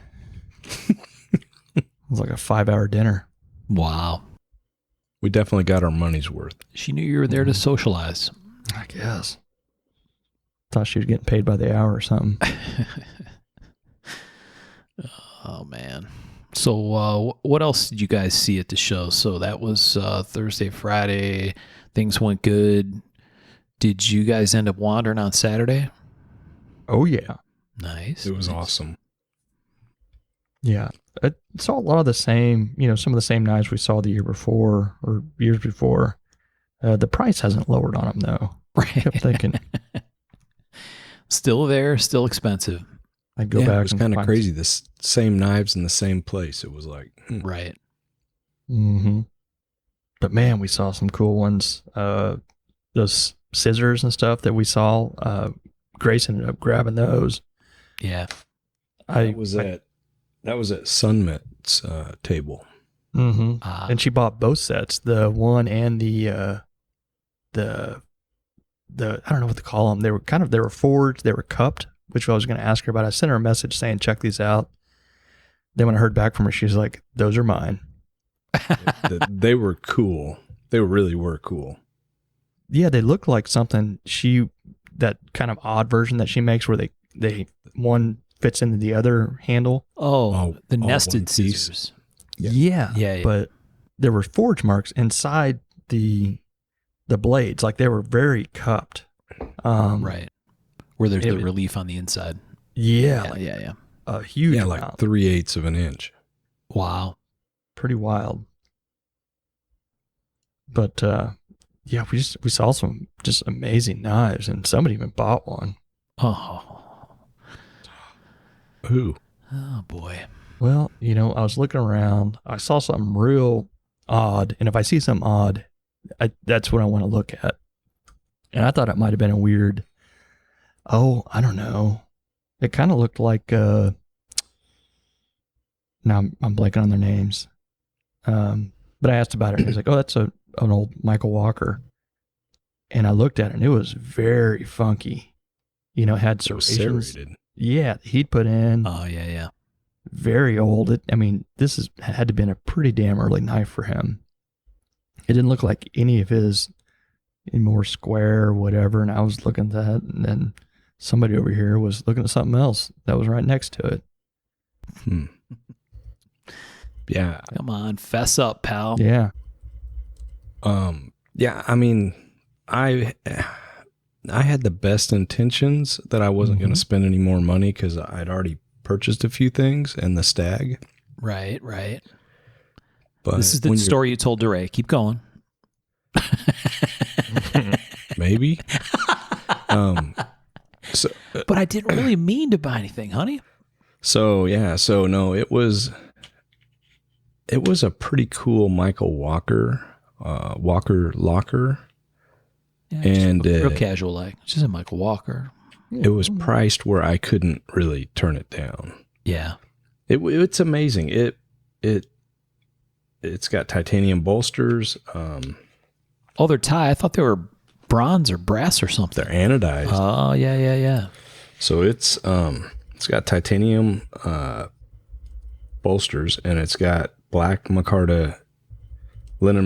It was like a 5-hour dinner. Wow. We definitely got our money's worth. She knew you were there to socialize. I guess. Thought she was getting paid by the hour or something. Oh, man. So what else did you guys see at the show? So that was Thursday, Friday. Things went good. Did you guys end up wandering on Saturday? Oh yeah. Nice. It was Nice. awesome. Yeah. I saw a lot of the same, some of the same knives we saw the year before or years before. The price hasn't lowered on them though. I Right. kept thinking Still there, still expensive. I'd go Yeah, back. it was and kind of find- crazy. The same knives in the same place. It was like, Right. Mm-hmm. But man, we saw some cool ones. Those scissors and stuff that we saw. Grace ended up grabbing those. Yeah. that was at Sunmet's table. Mm-hmm. Ah, And she bought both sets, the one and the I don't know what to call them. They were forged, they were cupped, which I was going to ask her about. I sent her a message saying, check these out. Then when I heard back from her, she's like, those are mine. They were cool. They really were cool. Yeah, they look like something that kind of odd version that she makes where they one fits into the other handle. oh, the one nested piece. scissors. Yeah. Yeah. But there were forge marks inside the blades. Like they were very cupped. Right. Where there's it the was- relief on the inside. Yeah. Yeah. A huge Yeah, amount. like 3/8 of an inch. Wow. Pretty wild. But yeah, we saw some just amazing knives, and somebody even bought one. Oh. Ooh. Oh boy. Well, I was looking around, I saw something real odd, and if I see something odd, that's what I want to look at. And I thought it might have been a weird, I don't know. It kind of looked like, now I'm blanking on their names. But I asked about it and he's like, oh, that's an old Michael Walker. And I looked at it and it was very funky. You know, it had It was serrations. serrated. Yeah, he'd put in Oh, yeah. very old. This had to have been a pretty damn early knife for him. It didn't look like any of his more square or whatever. And I was looking at that, and then somebody over here was looking at something else that was right next to it. Yeah. Come on, fess up, pal. Yeah. Yeah, I mean, I had the best intentions that I wasn't going to spend any more money because I'd already purchased a few things and the Stag. Right. But This is the when you're- story you told DeRay. Keep going. maybe. So But I didn't really mean to buy anything, honey. no, it was a pretty cool Michael Walker locker. Yeah, And, just real casual, like just a Michael Walker. It was priced where I couldn't really turn it down. Yeah. It's amazing. It's got titanium bolsters. Oh, they're tie. I thought they were bronze or brass or something. They're anodized. Oh, yeah. So it's got titanium bolsters, and it's got black linen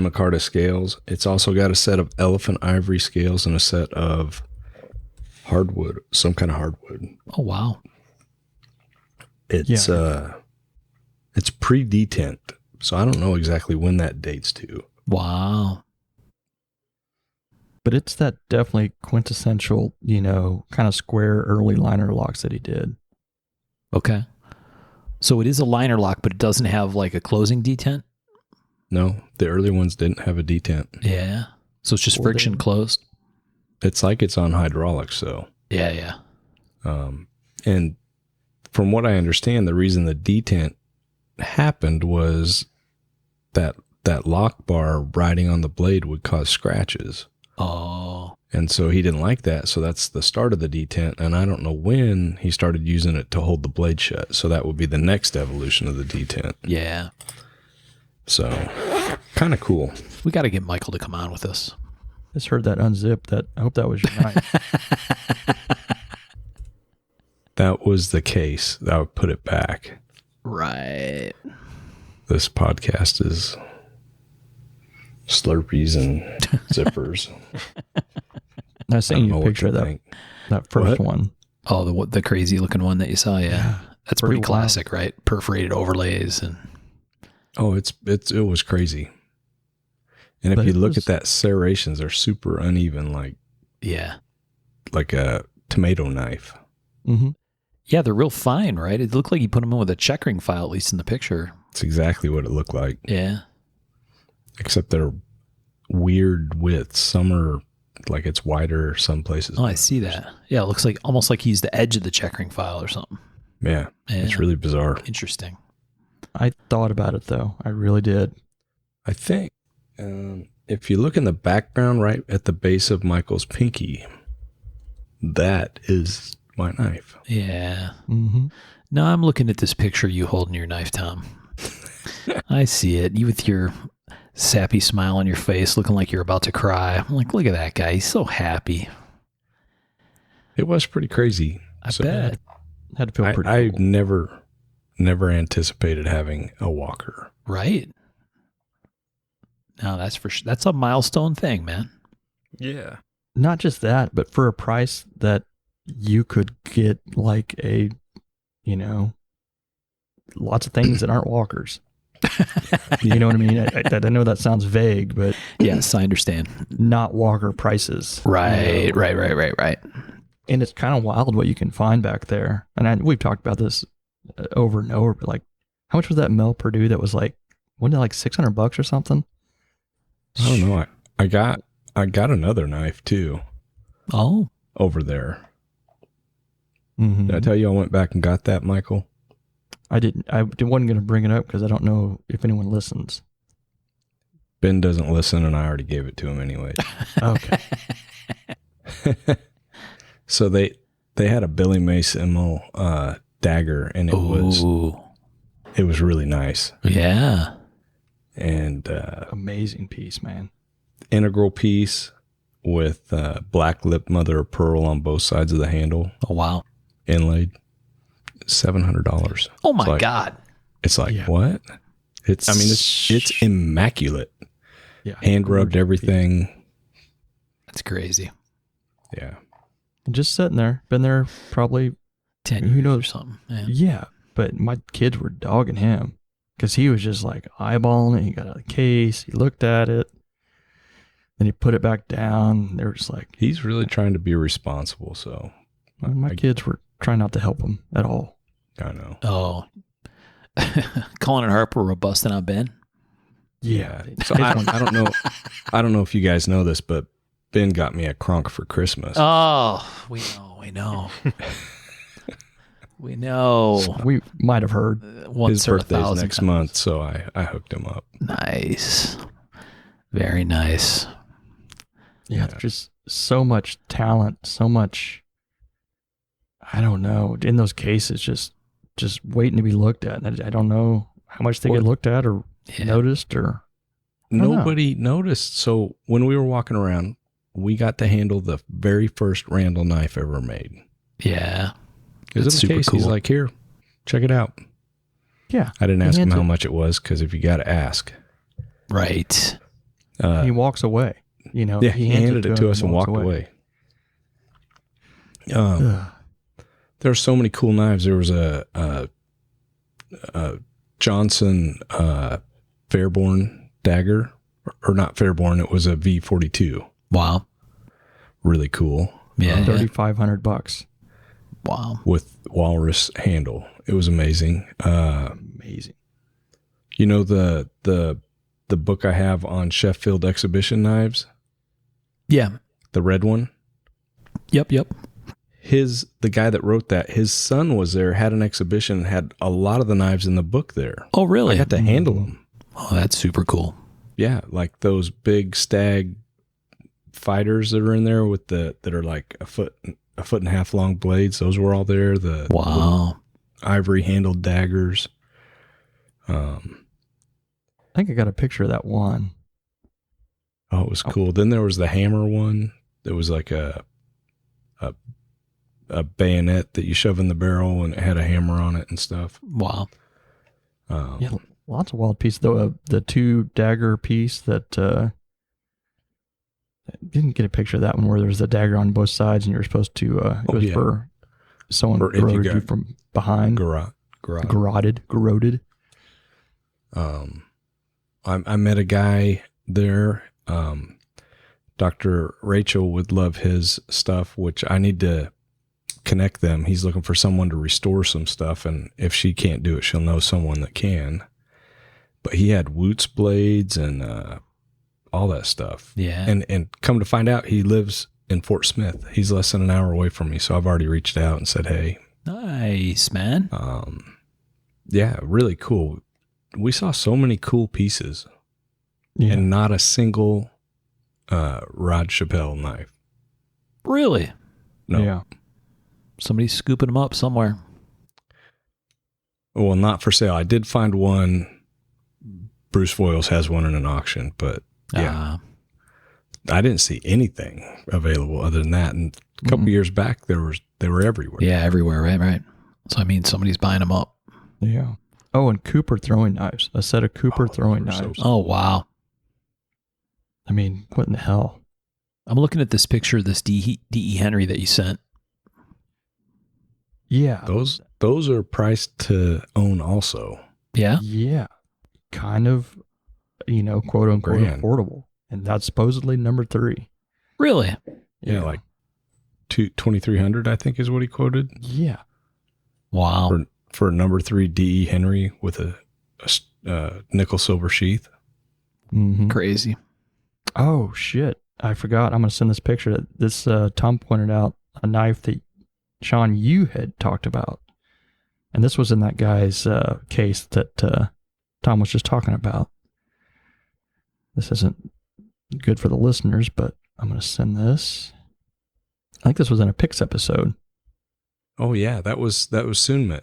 micarta scales. It's also got a set of elephant ivory scales and a set of hardwood, some kind of hardwood. Oh, wow. It's pre-detent, so I don't know exactly when that dates to. Wow. But it's that definitely quintessential, kind of square early liner locks that he did. Okay. So it is a liner lock, but it doesn't have like a closing detent? No, the early ones didn't have a detent. Yeah. So it's just Well, friction then- closed? It's like it's on hydraulics, so. Yeah. And from what I understand, the reason the detent happened was that lock bar riding on the blade would cause scratches. Oh. And so he didn't like that. So that's the start of the detent. And I don't know when he started using it to hold the blade shut. So that would be the next evolution of the detent. Yeah. So kind of cool. We got to get Michael to come on with us. Just heard that unzip. I hope that was your knife. That was the case. I would put it back. Right. This podcast is Slurpees and zippers. I I seen don't you know a what picture to of that, think. that first What? one. Oh, the crazy looking one that you saw. Yeah. That's pretty Pretty classic, right? Perforated overlays and Oh, it was crazy. And if But you it look was- at that serrations, they're super uneven, yeah. like a tomato knife. Mm-hmm. Yeah, they're real fine, right? It looked like you put them in with a checkering file, at least in the picture. It's exactly what it looked like, Yeah. except they're weird widths. Some are like it's wider, some places. Oh, I see that. Yeah, it looks like almost like he's the edge of the checkering file or something. Yeah, Yeah. it's really bizarre. Interesting. I thought about it though. I really did. I think if you look in the background right at the base of Michael's pinky, that is my knife. Yeah. Mm-hmm. No, I'm looking at this picture you holding your knife, Tom. I see it. You with your sappy smile on your face, looking like you're about to cry. I'm like, look at that guy. He's so happy. It was pretty crazy. I bet. Had to feel pretty I cool. never anticipated having a Walker. Right. No, that's for sure. That's a milestone thing, man. Yeah. Not just that, but for a price that you could get like lots of things that aren't walkers. You know what I mean? I know that sounds vague, but Yes, I understand. not walker prices. Right. And it's kind of wild what you can find back there. And we've talked about this over and over, but like, how much was that Mel Purdue that was like, wasn't it like $600 or something? I don't know. I got another knife too Oh, over there. Mm-hmm. Did I tell you I went back and got that, Michael? I wasn't going to bring it up because I don't know if anyone listens. Ben doesn't listen, and I already gave it to him anyway. Okay. So they had a Billy Mason dagger, and it was really nice. Yeah. And Amazing piece, man. integral piece with black lip mother of pearl on both sides of the handle, Oh, wow. inlaid. $700. Oh, my It's like- God. It's like, Yeah. what? It's immaculate. Yeah. Hand rubbed everything. That's crazy. Yeah. Just sitting there. Been there probably, 10 Who years knows? or something. Yeah. yeah. But my kids were dogging him because he was just like eyeballing it. He got out of the case. He looked at it. Then he put it back down. They were just like, He's really trying to be responsible. So my kids were trying not to help him at all. I know. Oh. Colin and Harper were busting on Ben. Yeah. So I don't know. I don't know if you guys know this, but Ben got me a Kronk for Christmas. Oh, we know. We know. We might have heard. Once His or birthday's 1,000 next times. month, so I hooked him up. Nice. Very nice. Yeah, there's just so much talent, so much. I don't know, in those cases, just waiting to be looked at. And I don't know how much they get looked at or Yeah. noticed or. don't know. Nobody noticed. So when we were walking around, we got to handle the very first Randall knife ever made. Yeah. It was That's in super the case. He's cool. like, here, check it out. Yeah, I didn't He ask him hands how it- much it was because if you got to ask. Right. he walks away. You know, Yeah, he hands handed it to him us and walked away. Ugh. There are so many cool knives. There was a Johnson Fairborn dagger, or not Fairborn. It was a V42. Wow. Really cool. Yeah. $3,500. Wow. With walrus handle. It was amazing. Amazing. You know the book I have on Sheffield exhibition knives, Yeah. the red one. Yep. The guy that wrote that, his son was there, had an exhibition, had a lot of the knives in the book there. Oh, really? I got to handle them. Oh, that's super cool. Yeah, like those big stag fighters that are in there with that are like a foot and a half long blades. Those were all there. The Wow. ivory handled daggers. I think I got a picture of that one. Oh, it was cool. Then there was the hammer one. There was like a bayonet that you shove in the barrel and it had a hammer on it and stuff. Wow. Yeah, lots of wild pieces. Though the 2 dagger piece that didn't get a picture of that one where there's the dagger on both sides and you're supposed to. It was yeah. for someone For if you garroted you got from behind. Garroted. I met a guy there. Dr. Rachel would love his stuff, which I need to connect them. He's looking for someone to restore some stuff, and if she can't do it, she'll know someone that can. But he had Woots blades and all that stuff. Yeah. And come to find out, he lives in Fort Smith. He's less than an hour away from me, so I've already reached out and said, hey. Nice, man. Yeah, really cool. We saw so many cool pieces. Yeah. And not a single Rod Chappelle knife. Really? No. Yeah. Somebody's scooping them up somewhere. Well, not for sale. I did find one. Bruce Voiles has one in an auction, but yeah, I didn't see anything available other than that. And a couple years back, they were everywhere. Yeah, everywhere. Right. So, I mean, somebody's buying them up. Yeah. Oh, and Cooper throwing knives. A set of Cooper throwing those are so knives. Oh, wow. I mean, what in the hell? I'm looking at this picture of this D.E. Henry that you sent. Yeah. Those are priced to own also. Yeah? Yeah. Kind of, quote unquote Grand. affordable. And that's supposedly number 3. Really? Yeah, like 2,300, I think is what he quoted Yeah. Wow. for a number 3 D.E. Henry with a nickel silver sheath. Mm-hmm. Crazy. Oh, shit. I forgot. I'm going to send this picture. This Tom pointed out a knife that Sean, you had talked about. And this was in that guy's case that Tom was just talking about. This isn't good for the listeners, but I'm going to send this. I think this was in a Pix episode. Oh yeah, that was Sunmit.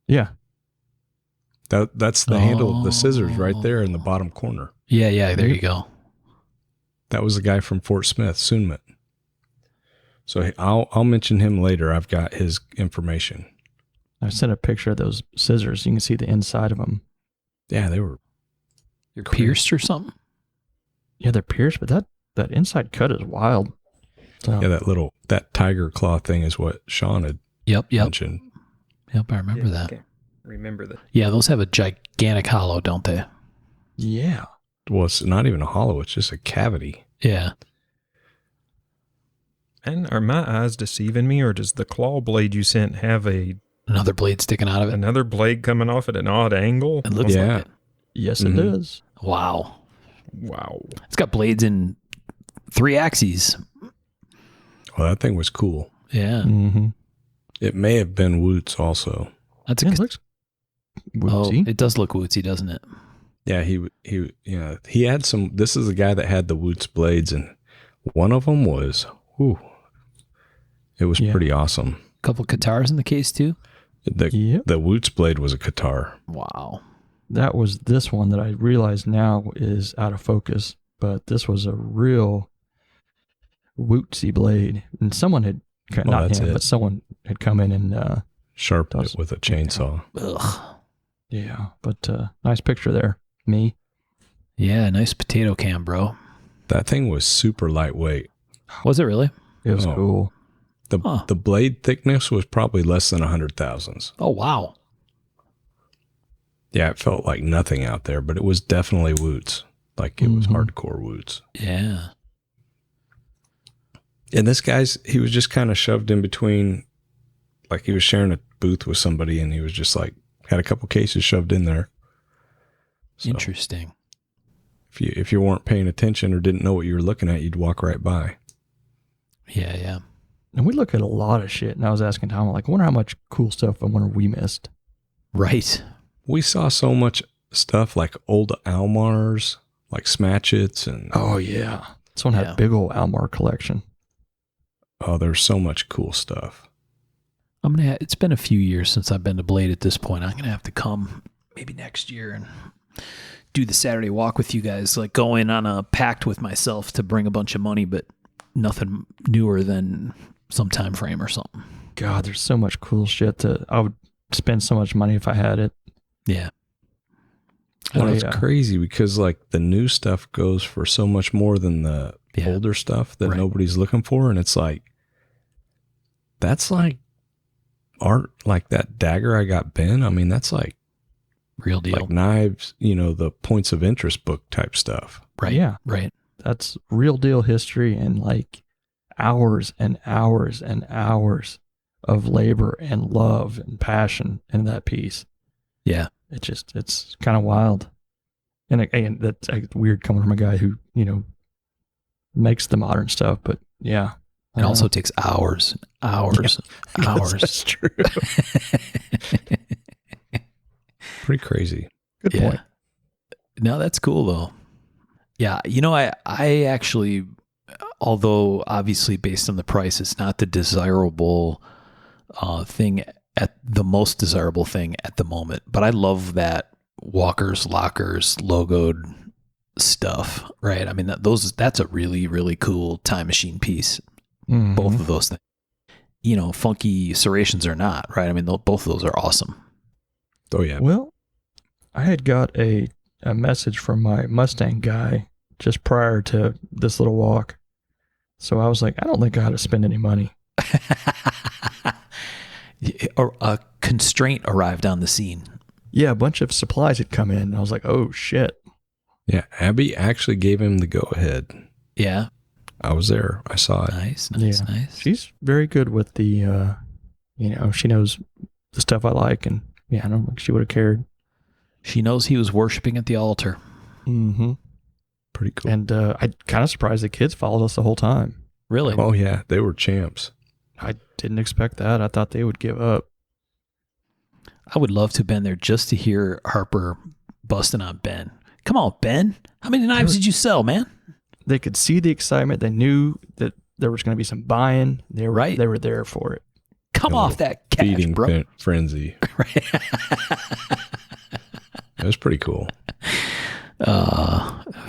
Yeah. That's the handle of the scissors right there in the bottom corner. Yeah, there you go. That was the guy from Fort Smith, Sunmit. So I'll mention him later. I've got his information. I sent a picture of those scissors. You can see the inside of them. Yeah, they were You're pierced or something? Yeah, they're pierced, but that inside cut is wild. So, yeah, that tiger claw thing is what Sean had Yep. mentioned. Yep, I remember that. Okay. Remember that. Yeah, those have a gigantic hollow, don't they? yeah. Well, it's not even a hollow; it's just a cavity. Yeah. And are my eyes deceiving me, or does the claw blade you sent have Another blade sticking out of it. another blade coming off at an odd angle? It looks Yeah. like it. Yes, Mhm. it does. Wow. Wow. It's got blades in 3 axes. Well, that thing was cool. Yeah. Mm-hmm. It may have been Woots also. That's It a looks Oh, woodsy. it does look wootsy, doesn't it? Yeah, he had some. This is the guy that had the Woots blades, and one of them was, it was Yeah. pretty awesome. A couple guitars in the case too. Yep. The Woots blade was a guitar. Wow. That was this one that I realize now is out of focus, but this was a real wootsy blade. And someone had, Well, not that's him, it. but someone had come in and, Sharpened Does- it with a chainsaw. Ugh. yeah, but nice picture there. Me. Yeah, nice potato can, bro. That thing was super lightweight. Was it really? It was Oh. cool. The blade thickness was probably less than 100 thousandths. Oh, wow. Yeah, it felt like nothing out there, but it was definitely Woots. Like it was Mhm. hardcore Woots. Yeah. And this he was just kind of shoved in between, like he was sharing a booth with somebody and he was just like, had a couple cases shoved in there. So Interesting. if you weren't paying attention or didn't know what you were looking at, you'd walk right by. Yeah. And we look at a lot of shit. And I was asking Tom, like, I wonder how much cool stuff we missed. Right. We saw so much stuff like old Almars, like Smatchets, and Yeah. This one had Yeah. a big old Almar collection. there's so much cool stuff. It's been a few years since I've been to Blade at this point. I'm gonna have to come maybe next year and do the Saturday walk with you guys. Like go in on a pact with myself to bring a bunch of money, but nothing newer than some time frame or something. God, there's so much cool shit I would spend so much money if I had it. Yeah. Well, Oh, it's yeah. crazy because like the new stuff goes for so much more than the Yeah. older stuff that Right. nobody's looking for. And it's like, that's like art, like that dagger I got Ben. I mean, that's like Real deal. knives, the points of interest book type stuff. right. Yeah. Right. That's real deal history and like hours and hours and hours of labor and love and passion in that piece. Yeah. It's kind of wild. And again, that's weird coming from a guy who, makes the modern stuff, but yeah. It also takes hours, hours, hours. That's true. Pretty crazy. Good Yeah. point. No, that's cool though. Yeah, I actually, although obviously based on the price, it's not the desirable thing the most desirable thing at the moment. But I love that Walker's Lockers logoed stuff, right? I mean that's a really really cool time machine piece. Mhm. Both of those things, funky serrations or not, right? I mean both of those are awesome. Oh yeah. Well, I had got a message from my Mustang guy just prior to this little walk. So I was like, I don't think I ought to spend any money. A constraint arrived on the scene. Yeah, a bunch of supplies had come in. And I was like, oh shit. Yeah. Abby actually gave him the go ahead. Yeah. I was there. I saw it. Nice. Yeah. She's very good with the, she knows the stuff I like. And yeah, I don't think she would have cared. She knows he was worshiping at the altar. Mm-hmm. Pretty cool. And I kind of surprised the kids followed us the whole time. Really? Oh yeah. They were champs. I didn't expect that. I thought they would give up. I would love to have been there just to hear Harper busting on Ben. Come on, Ben. How many knives did you sell, man? They could see the excitement. They knew that there was going to be some buying. They were there for it. Come off that cash, Feeding bro. frenzy. It was pretty cool. If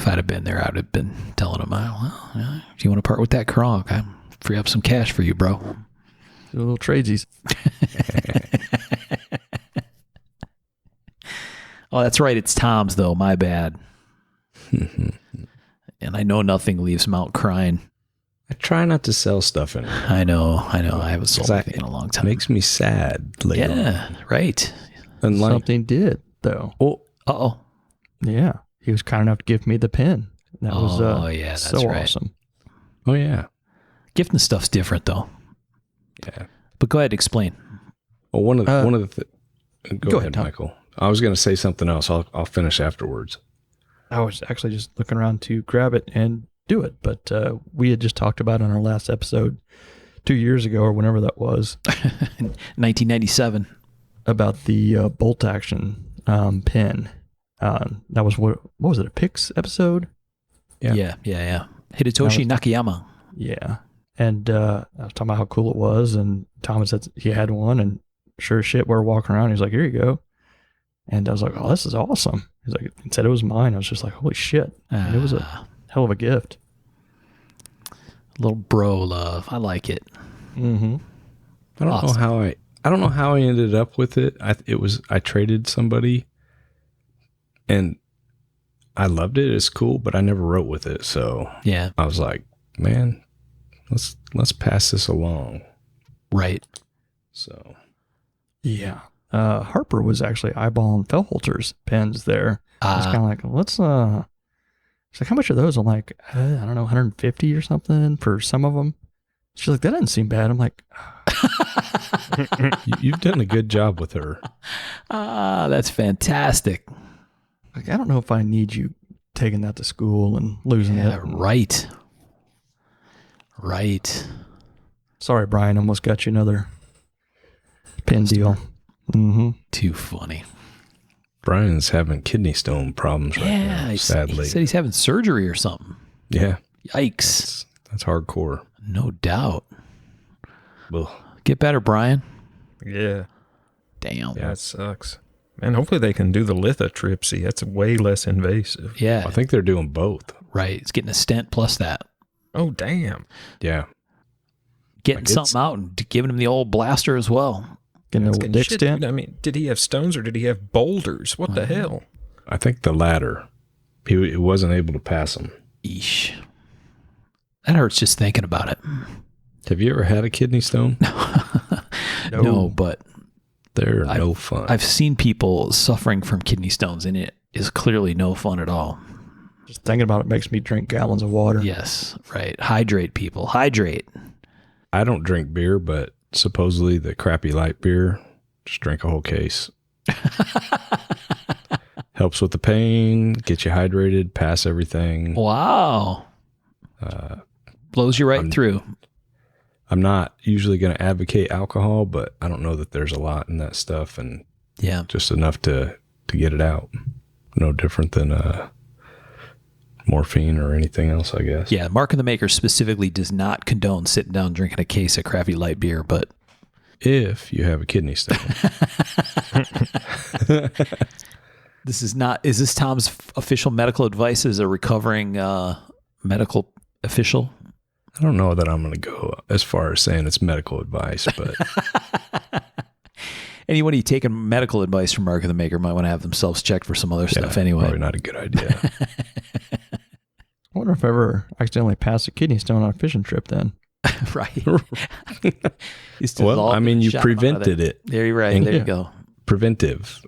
I'd have been there, I'd have been telling him, well, if you want to part with that Kronk, I'm free up some cash for you, bro. Do a little tradesies. Oh, that's right. It's Tom's, though. My bad. And I know nothing leaves him out crying. I try not to sell stuff anymore. I know. I haven't sold anything in a long time. Makes me sad later. Yeah, right. And like, Something did, though. oh, Uh-oh. Yeah. He was kind enough to give me the pen. That was yeah, that's so right. awesome. oh yeah. Gifting stuff's different, though. Yeah. But go ahead, explain. Well, one of the go ahead, Tom. Michael. I was going to say something else. I'll finish afterwards. I was actually just looking around to grab it and do it, but we had just talked about on our last episode 2 years ago or whenever that was 1997. about the bolt action pen. That was what was it? A Pix episode? Yeah. Yeah. Hidetoshi Nakayama. Yeah. And I was talking about how cool it was, and Thomas said he had one, and sure as shit, we were walking around. He's like, "Here you go." And I was like, "Oh, this is awesome." He's like, he said it was mine. I was just like, "Holy shit!" And it was a hell of a gift. Little bro love. I like it. Mm-hmm. I don't Awesome. know how I ended up with it. I traded somebody, and I loved it. It's cool, but I never wrote with it. So Yeah, I was like, man, let's pass this along. right. So Yeah. Harper was actually eyeballing Fellholter's pens there. I was kind of like, let's, she's like, how much are those? I'm like, I don't know, 150 or something for some of them. She's like, that doesn't seem bad. I'm like, you've done a good job with her. That's fantastic. I don't know if I need you taking that to school and losing Yeah, it. right. Right. Sorry, Brian, almost got you another pen deal. Mm-hmm. Too funny. Brian's having kidney stone problems right now, He sadly. said he's having surgery or something. Yeah, Yikes. that's hardcore. No doubt. Ugh. Get better, Brian. Yeah. Damn. Yeah, it sucks. Man, hopefully they can do the lithotripsy. That's way less invasive. Yeah. I think they're doing both. Right. It's getting a stent plus that. Oh, damn. Yeah. Getting Like it's- something out and giving him the old blaster as well. Getting a That's little good dick shit, stent. dude. I mean, did he have stones or did he have boulders? What the hell? I think the latter. He wasn't able to pass them. Eesh. That hurts just thinking about it. Have you ever had a kidney stone? No, but They're no fun. I've seen people suffering from kidney stones, and it is clearly no fun at all. Just thinking about it makes me drink gallons of water. Yes, right. Hydrate, people. Hydrate. I don't drink beer, but supposedly the crappy light beer, just drink a whole case. Helps with the pain, get you hydrated, pass everything. Wow. Blows you right through. I'm not usually going to advocate alcohol, but I don't know that there's a lot in that stuff, and Yeah. just enough to get it out. No different than morphine or anything else, I guess. Yeah. Mark and the Maker specifically does not condone sitting down drinking a case of crappy light beer, but If you have a kidney stone. this is not. Is this Tom's official medical advice as a recovering medical official? I don't know that I'm going to go as far as saying it's medical advice, but Anybody taking medical advice from Mark and the Maker might want to have themselves checked for some other stuff anyway. probably not a good idea. I wonder if I ever accidentally passed a kidney stone on a fishing trip then. Right. Well, I mean, you prevented it. There you're right. And- There you Yeah. go. Preventive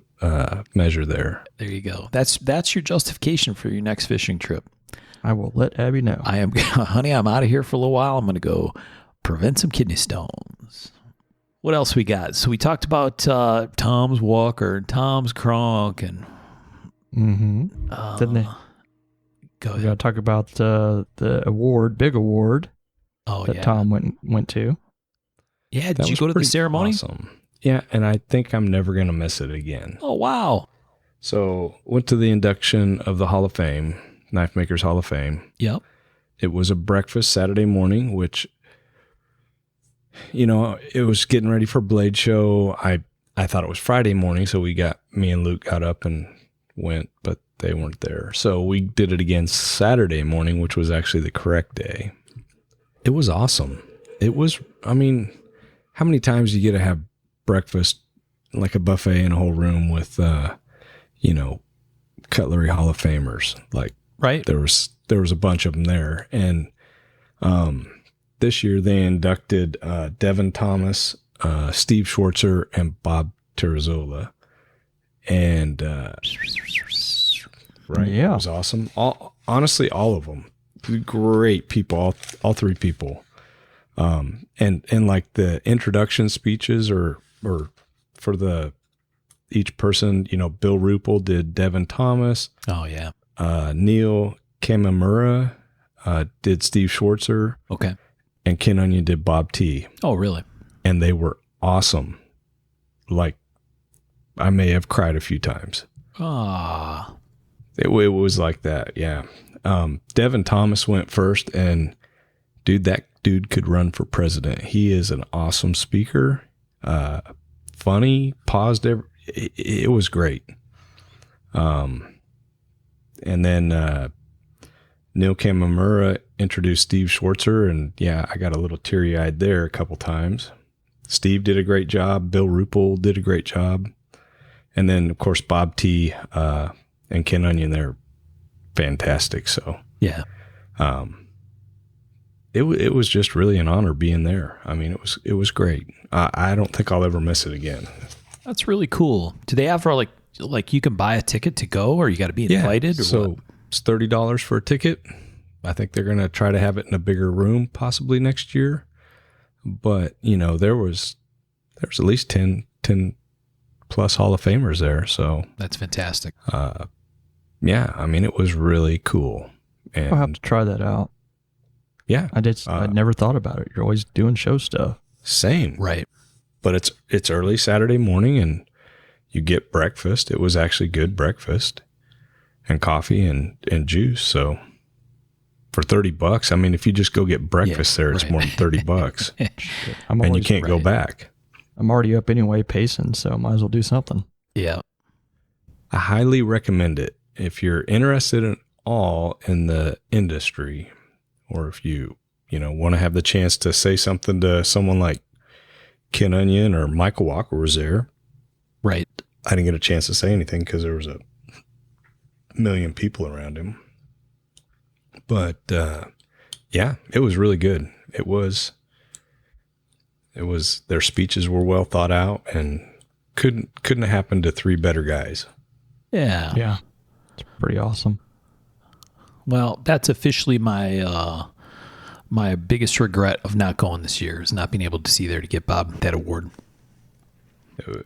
measure there. There you go. That's your justification for your next fishing trip. I will let Abby know. I am, honey, I'm out of here for a little while. I'm going to go prevent some kidney stones. What else we got? So we talked about Tom's Walker and Tom's Kronk and Mm-hmm. Didn't they? go We got ahead. to talk about the award, big award Oh that yeah, Tom went to. yeah. That Did you was go to the pretty ceremony? Awesome. Yeah, and I think I'm never going to miss it again. Oh wow. So went to the induction of the Hall of Fame, Knife Makers Hall of Fame. Yep. it was a breakfast Saturday morning, which, it was getting ready for Blade Show. I thought it was Friday morning, so me and Luke got up and went, but they weren't there. So we did it again Saturday morning, which was actually the correct day. It was awesome. It was, how many times you get to have breakfast, like a buffet in a whole room with, Cutlery Hall of Famers? Like, Right. there was a bunch of them there. And this year they inducted Devin Thomas, Steve Schwartzer, and Bob Terrazzola. And right, Yeah. it was awesome. Honestly, all of them great people, all three people. And like the introduction speeches or for each person, Bill Ruppel did Devin Thomas. Oh, yeah. Neil Kamimura did Steve Schwartzer, Okay. and Ken Onion did Bob T. Oh, really? And they were awesome. Like, I may have cried a few times. Ah. It was like that, yeah. Devin Thomas went first, and that dude could run for president. He is an awesome speaker, funny, positive. It was great. And then Neil Kamimura introduced Steve Schwartzer, and yeah, I got a little teary-eyed there a couple times. Steve did a great job. Bill Ruppel did a great job. And then, of course, Bob T. And Ken Onion, they're fantastic. So Yeah. it was just really an honor being there. It was great. I don't think I'll ever miss it again. That's really cool. Do they have like you can buy a ticket to go, or you got to be invited? Or So what? it's $30 for a ticket. I think they're going to try to have it in a bigger room possibly next year. But, there was at least 10 plus Hall of Famers there. So, That's fantastic. yeah, it was really cool. I'll have And to try that out. yeah, I'd never thought about it. You're always doing show stuff. same. Right. But it's early Saturday morning, and you get breakfast. It was actually good breakfast and coffee and juice. So for $30, if you just go get breakfast there, it's right. more than $30, I'm and you always, can't go right. back. I'm already up anyway, pacing, so might as well do something. Yeah. I highly recommend it if you're interested at all in the industry, or if you want to have the chance to say something to someone like Ken Onion or Michael Walker was there. Right. I didn't get a chance to say anything because there was a million people around him. But yeah, it was really good. It was their speeches were well thought out, and couldn't have happened to three better guys. Yeah. Yeah. It's pretty awesome. Well, that's officially my my biggest regret of not going this year is not being able to see there to get Bob that award.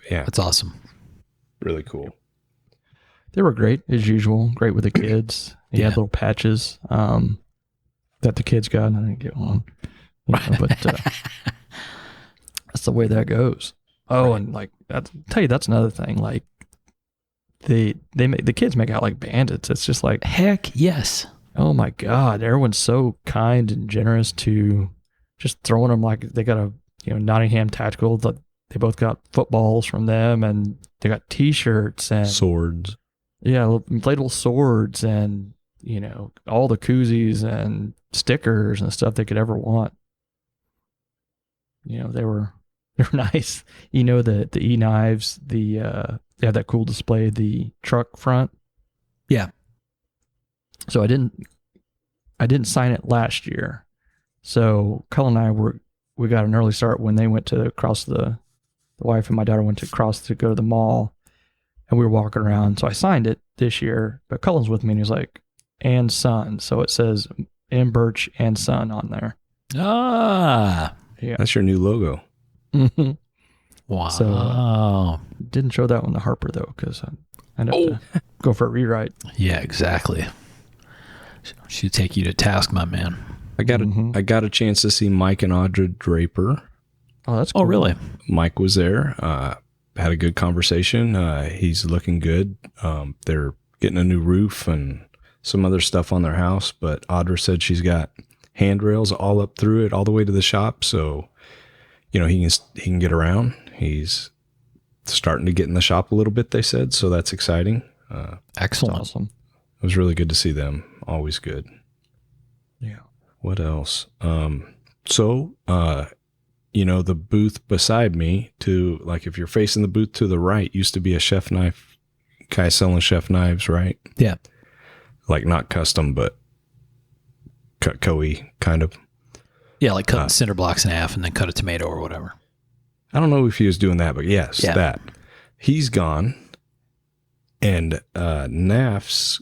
Yeah, That's awesome. really cool. They were great as usual. Great with the kids. He Yeah. had little patches that the kids got, and I didn't get one. But that's the way that goes. Oh, and like tell you, that's another thing. Like the kids make out like bandits. It's just like, Heck yes. oh my God, everyone's so kind and generous to just throwing them like they got a Nottingham Tactical. They both got footballs from them, and they got T-shirts and Swords. yeah, inflatable swords and all the koozies and stickers and stuff they could ever want. They were nice. The e-knives, they have that cool display, the truck front. Yeah. So I didn't sign it last year. So Cullen and I we got an early start when they went to cross the wife and my daughter went to cross to go to the mall, and we were walking around. So I signed it this year, but Cullen's with me and he's like, and son. So it says M. Birch and son on there. Ah. Yeah. That's your new logo. Wow. So, didn't show that one to Harper though, because I ended up to go for a rewrite. yeah, exactly. She'd take you to task, my man. I got a chance to see Mike and Audra Draper. Oh, that's cool. Oh, really? Mike was there. Had a good conversation. He's looking good. They're getting a new roof and some other stuff on their house, but Audra said she's got handrails all up through it, all the way to the shop. So, he can get around. He's starting to get in the shop a little bit, they said. So that's exciting. Excellent. Awesome. It was really good to see them. Always good. Yeah. What else? The booth beside me, if you're facing the booth to the right, used to be a chef knife guy selling chef knives, right? Yeah. Like not custom, but Cutco-y kind of. Yeah, like cutting cinder blocks in half and then cut a tomato or whatever. I don't know if he was doing that, but yes, Yeah. that. He's gone. And NAF's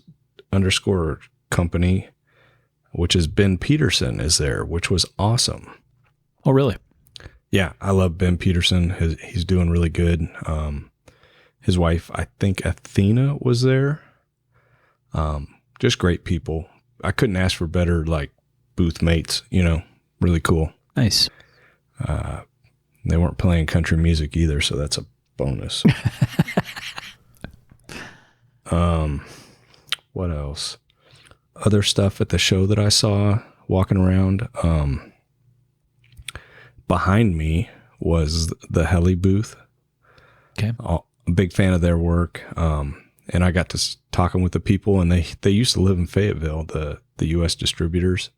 _ company, which is Ben Peterson, is there, which was awesome. Oh, really? Yeah, I love Ben Peterson. He's doing really good. His wife, I think Athena, was there. Just great people. I couldn't ask for better, booth mates, really cool. Nice. They weren't playing country music either, so that's a bonus. What else? Other stuff at the show that I saw walking around. Behind me was the Heli booth. Okay. A big fan of their work. And I got to talking with the people, and they used to live in Fayetteville, the U.S. distributors.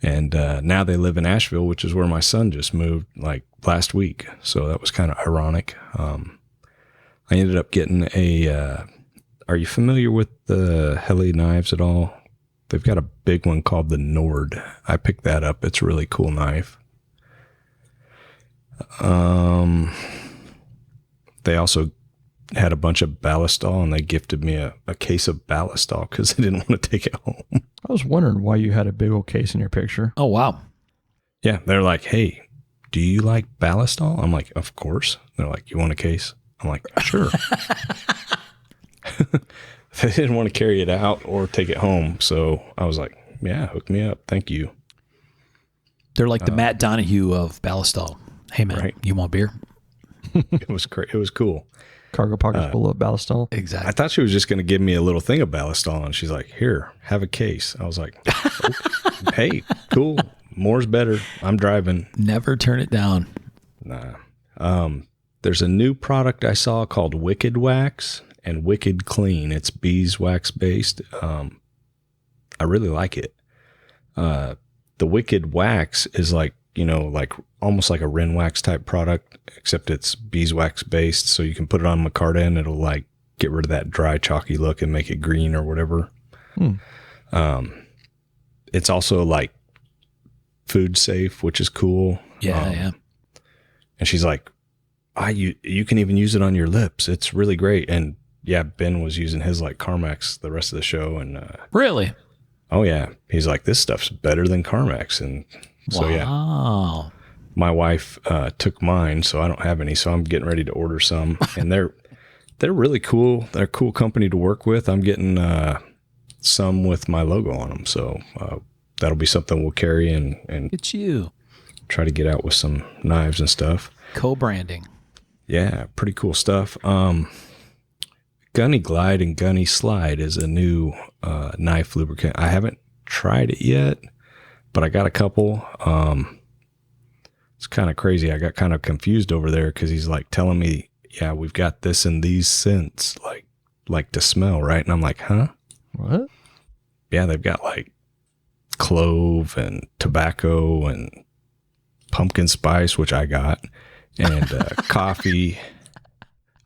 And now they live in Asheville, which is where my son just moved last week. So that was kind of ironic. I ended up getting are you familiar with the Heli knives at all? They've got a big one called the Nord. I picked that up. It's a really cool knife. They also had a bunch of Ballistol, and they gifted me a case of Ballistol because they didn't want to take it home. I was wondering why you had a big old case in your picture. Oh, wow. Yeah, they're like, hey, do you like Ballistol? I'm like, of course. They're like, you want a case? I'm like, sure. They didn't want to carry it out or take it home. So I was like, yeah, hook me up. Thank you. They're like the Matt Donahue of Ballistol. Hey, man, Right. you want beer? It was great. It was cool. Cargo pockets full of Ballistol. Exactly. I thought she was just going to give me a little thing of Ballistol, and she's like, here, have a case. I was like, okay, hey, cool. More's better. I'm driving. Never turn it down. Nah. There's a new product I saw called Wicked Wax and Wicked Clean. It's beeswax based. I really like it. The Wicked Wax is almost like a Ren Wax type product, except it's beeswax based. So you can put it on micarta and it'll get rid of that dry, chalky look and make it green or whatever. It's also food safe, which is cool. Yeah, yeah. And she's like, you can even use it on your lips. It's really great. And yeah, Ben was using his Carmex the rest of the show. And Really? oh yeah, he's like, this stuff's better than Carmex. And so yeah, Wow. my wife took mine, so I don't have any. So I'm getting ready to order some. And they're really cool. They're a cool company to work with. I'm getting some with my logo on them. So that'll be something we'll carry and It's you. try to get out with some knives and stuff. Co-branding. Yeah, pretty cool stuff. Gunny Glide and Gunny Slide is a new knife lubricant. I haven't tried it yet, but I got a couple. It's kind of crazy. I got kind of confused over there because he's telling me, yeah, we've got this in these scents, like to smell, right? And I'm like, huh? What? Yeah, they've got clove and tobacco and pumpkin spice, which I got, and coffee.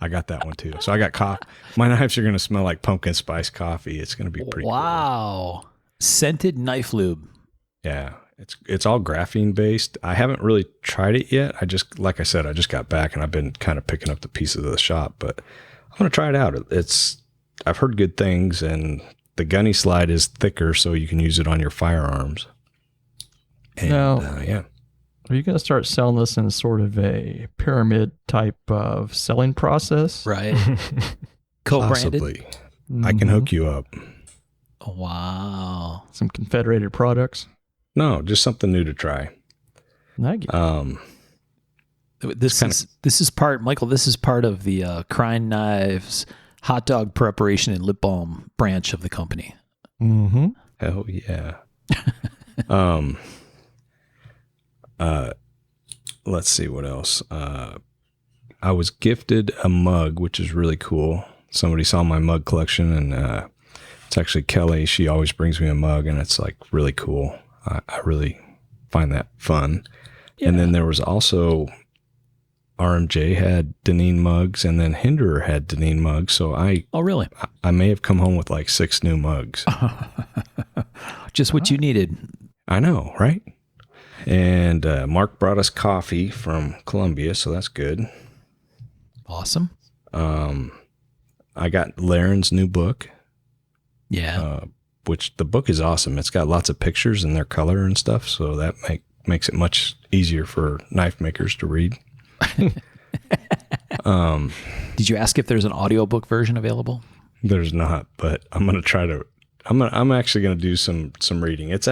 I got that one too. So I got coffee. My knives are going to smell like pumpkin spice coffee. It's going to be pretty cool. Wow. Scented knife lube. Yeah. It's all graphene based. I haven't really tried it yet. Like I said, I just got back and I've been kind of picking up the pieces of the shop, but I'm going to try it out. I've heard good things, and the Gunny Slide is thicker so you can use it on your firearms. And yeah. Are you going to start selling this in sort of a pyramid type of selling process? Right. Co-branded. Possibly. I can hook you up. Wow. Some Confederated products. No, just something new to try. I get it. This is part, Michael, this is part of the Crine Knives hot dog preparation and lip balm branch of the company. Mm-hmm. Hell yeah. Let's see what else. I was gifted a mug, which is really cool. Somebody saw my mug collection, and it's actually Kelly. She always brings me a mug, and it's like really cool. I really find that fun. Yeah. And then there was also RMJ had Deneen mugs, and then Hinderer had Deneen mugs. So Oh, really? I may have come home with like 6 new mugs. Just what you needed. I know, right? And Mark brought us coffee from Columbia, so that's good. Awesome. I got Laren's new book, Yeah. which the book is awesome. It's got lots of pictures and their color and stuff, so that makes it much easier for knife makers to read. Did you ask if there's an audiobook version available? There's not, but I'm gonna try to. I'm actually gonna do some reading. It's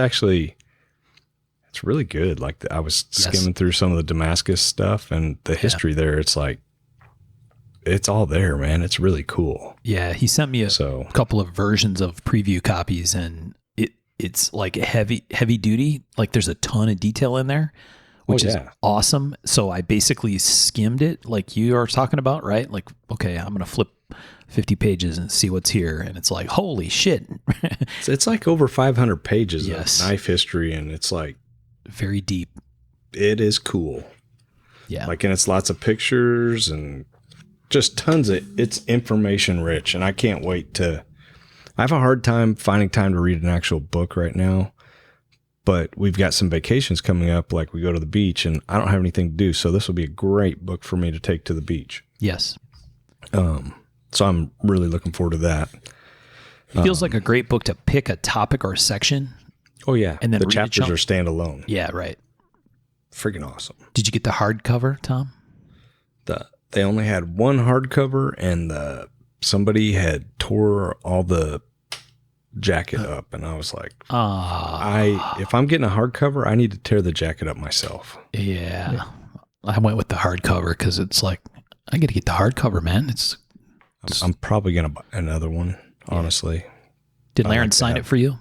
really good. Like I was skimming through some of the Damascus stuff and the history there. It's like it's all there, man. It's really cool. Yeah, he sent me a So couple of versions of preview copies, and it's like heavy duty. Like there's a ton of detail in there, which is awesome. So I basically skimmed it like you are talking about, right? Like, okay, I'm going to flip 50 pages and see what's here. And it's like, holy shit. it's like over 500 pages Yes. of knife history. And it's like, Very deep. it is cool. Yeah. Like, and it's lots of pictures and just tons of, it's information rich. And I can't wait to, I have a hard time finding time to read an actual book right now, but we've got some vacations coming up. Like we go to the beach and I don't have anything to do. So this will be a great book for me to take to the beach. Yes. So I'm really looking forward to that. It feels like a great book to pick a topic or a section. Oh yeah. And then the read a chapters chunk. are standalone. Yeah, right. Freaking awesome. Did you get the hardcover, Tom? They only had one hardcover, and somebody had tore all the jacket up, and I was like, if I'm getting a hardcover, I need to tear the jacket up myself. Yeah. I went with the hardcover because it's like, I got to get the hardcover, man. I'm probably gonna buy another one, honestly. Did I Laren like sign that. it for you?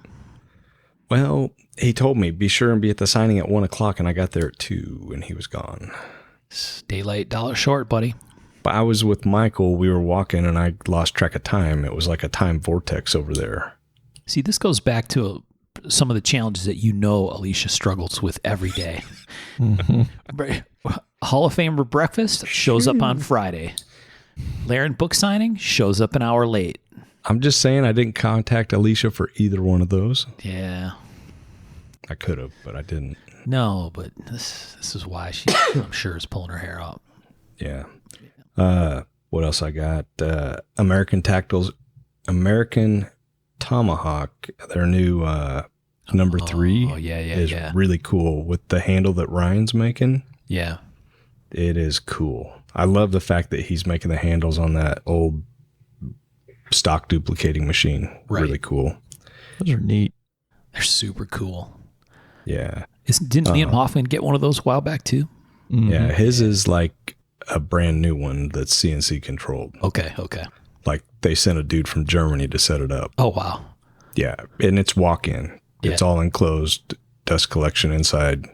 Well, he told me be sure and be at the signing at 1:00, and I got there at 2:00, and he was gone. Day late, dollar short, buddy. But I was with Michael. We were walking, and I lost track of time. It was like a time vortex over there. See, this goes back to some of the challenges that Alicia struggles with every day. Hall of Famer breakfast shows up on Friday. Laren book signing shows up an hour late. I'm just saying I didn't contact Alicia for either one of those. Yeah. I could have, but I didn't. No, but this is why she, I'm sure, is pulling her hair out. Yeah. What else I got? American Tomahawk, their new number 3 is really cool with the handle that Ryan's making. Yeah. It is cool. I love the fact that he's making the handles on that old stock duplicating machine. Right. Really cool. Those are neat. They're super cool. Yeah. Didn't Liam Hoffman get one of those a while back too? Mm-hmm. Yeah. His is like a brand new one that's CNC controlled. Okay. Like they sent a dude from Germany to set it up. Oh, wow. Yeah. And it's walk-in. Yeah. It's all enclosed, dust collection inside.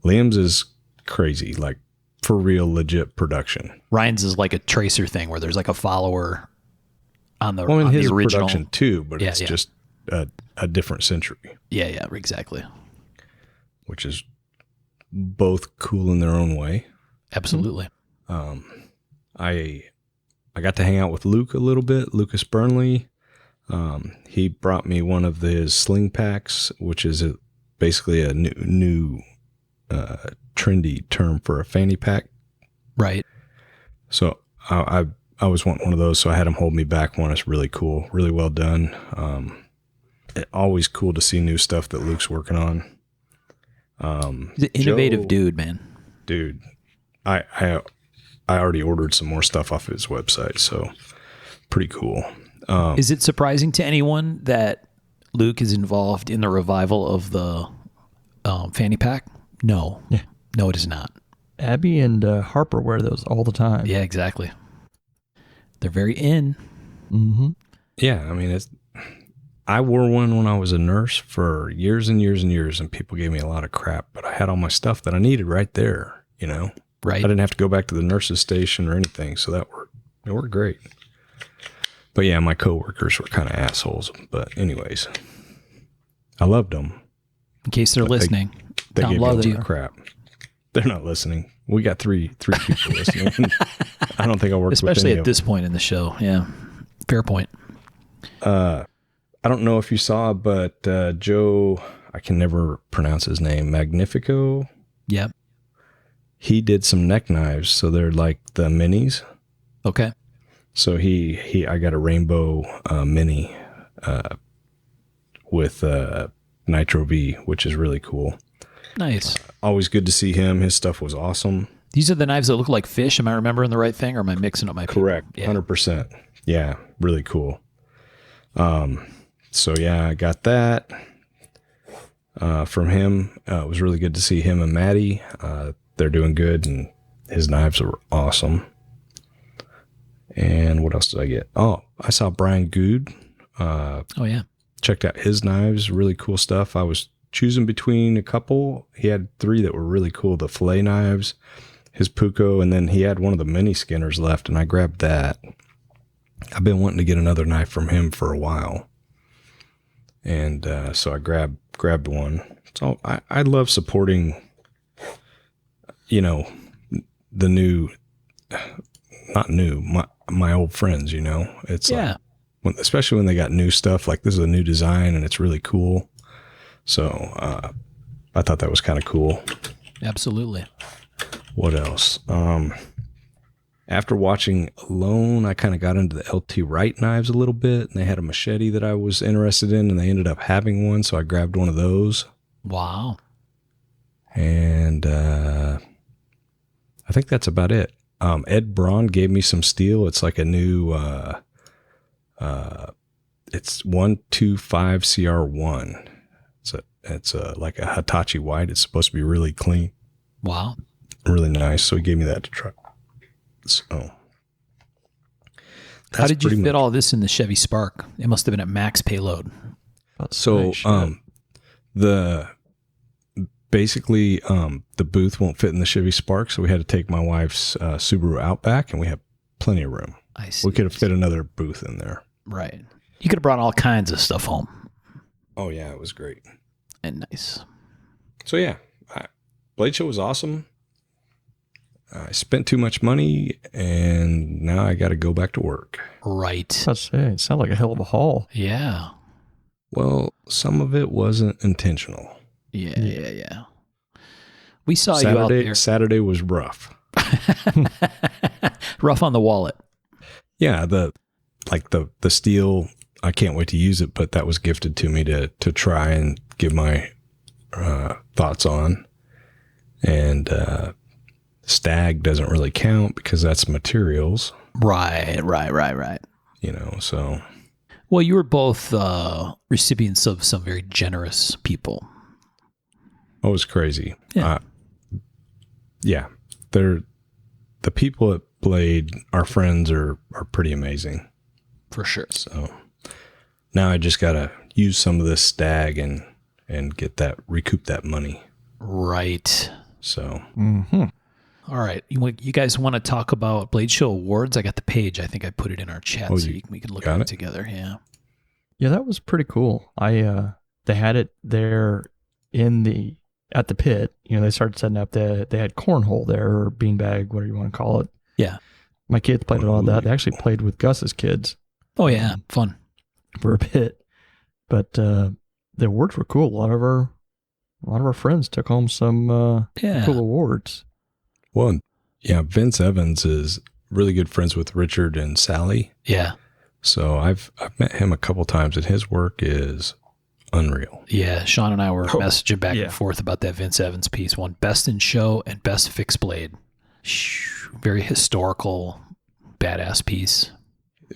Liam's is crazy, like for real, legit production. Ryan's is like a tracer thing where there's like a follower on the, Well, in on his the original. production too, but Yeah, it's yeah. just a different century, Yeah, exactly. which is both cool in their own way. Absolutely. I got to hang out with Luke a little bit, Lucas Burnley. He brought me one of his sling packs, which is basically a new trendy term for a fanny pack. Right. So I was wanting one of those, so I had him hold me back one. It's really cool, really well done. Always cool to see new stuff that Luke's working on. He's an innovative Joe- dude, man. Dude, I already ordered some more stuff off his website, so pretty cool. Is it surprising to anyone that Luke is involved in the revival of the fanny pack? No. Yeah. No, it is not. Abby and Harper wear those all the time. Yeah, exactly. They're very in. Mm-hmm. Yeah, I mean I wore one when I was a nurse for years and years and years, and people gave me a lot of crap, but I had all my stuff that I needed right there, you know? Right. I didn't have to go back to the nurse's station or anything, so that worked. It worked great. But yeah, my coworkers were kind of assholes. But anyways, I loved them. In case they're listening, They Tom gave me a loves lot you. of crap. They're not listening. We got three people listening. I don't think I worked Especially with any at this point in the show. Yeah. Fair point. I don't know if you saw, but Joe, I can never pronounce his name, Magnifico. Yep. He did some neck knives, so they're like the minis. Okay. So I got a rainbow mini with Nitro V, which is really cool. Nice. Always good to see him. His stuff was awesome. These are the knives that look like fish. Am I remembering the right thing, or am I mixing up my people? Correct. Yeah. 100%. Yeah, really cool. So yeah, I got that from him. It was really good to see him and Maddie. They're doing good, and his knives were awesome. And what else did I get? Oh, I saw Brian Good. Oh, yeah. Checked out his knives. Really cool stuff. I was choosing between a couple. He had 3 that were really cool. The fillet knives, his Puko, and then he had one of the mini skinners left, and I grabbed that. I've been wanting to get another knife from him for a while. And so I grabbed one. So I love supporting, you know, the new, not new, my old friends, you know. It's Yeah. especially when they got new stuff, like this is a new design and it's really cool. So I thought that was kind of cool. Absolutely. What else? After watching Alone, I kind of got into the LT Wright knives a little bit, and they had a machete that I was interested in, and they ended up having one, so I grabbed one of those. Wow. And I think that's about it. Ed Braun gave me some steel. It's like a new, it's 125 CR1. It's like a Hitachi white. It's supposed to be really clean, Wow. really nice. So he gave me that to try. So How did you pretty fit much- all this in the Chevy Spark? It must have been at max payload. So basically the booth won't fit in the Chevy Spark, so we had to take my wife's Subaru Outback, and we have plenty of room. I see. We could have fit another booth in there. Right. You could have brought all kinds of stuff home. Oh yeah, it was great. And nice. So yeah, Blade Show was awesome. I spent too much money, and now I got to go back to work. Right. I'd say it sounded like a hell of a haul. Yeah. Well, some of it wasn't intentional. Yeah. We saw you out there. Saturday was rough. Rough on the wallet. Yeah, the steel, I can't wait to use it, but that was gifted to me to try and give my thoughts on. And Stag doesn't really count because that's materials, Right. you know, so. Well, you were both recipients of some very generous people. It was crazy. Yeah. Yeah. The people at Blade, our friends are pretty amazing. For sure. So now I just got to use some of this Stag and recoup that money. Right. So Mm-hmm. All right. You guys want to talk about Blade Show Awards? I got the page. I think I put it in our chat Oh, so we can look at got it it? together. Yeah. Yeah, that was pretty cool. They had it there at the pit. You know, they started setting up they had cornhole there, or beanbag, whatever you want to call it. Yeah. My kids played a lot of that. They actually played with Gus's kids Oh, yeah. Fun. for a bit. But the awards were cool. A lot of our friends took home some Yeah. cool awards. well, yeah, Vince Evans is really good friends with Richard and Sally. Yeah. So I've met him a couple times, and his work is unreal. Yeah. Sean and I were Oh, messaging back yeah. and forth about that Vince Evans piece. Won Best in Show and Best Fixed Blade. Very historical, badass piece.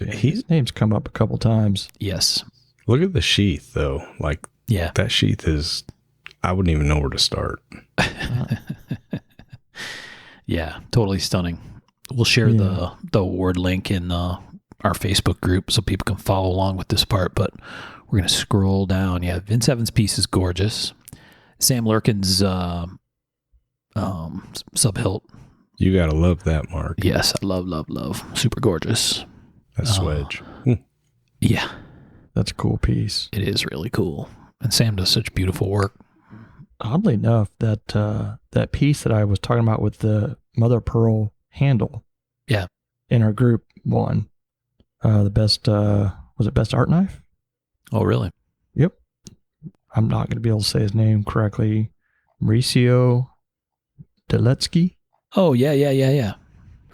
His name's come up a couple times. Yes. Look at the sheath, though. Like Yeah. that sheath is, I wouldn't even know where to start. Yeah. Totally stunning. We'll share the award link in our Facebook group so people can follow along with this part. But We're going to scroll down. Yeah, Vince Evans' piece is gorgeous. Sam Lurkin's sub-hilt. You got to love that, Mark. Yes, I love. Super gorgeous. That swedge. Yeah, That's a cool piece. it is really cool. And Sam does such beautiful work. Oddly enough, that piece that I was talking about with the mother of pearl handle. Yeah. In our group won the best. Was it best art knife? Oh, really? Yep. I'm not going to be able to say his name correctly. Mauricio Deletsky. Oh, yeah.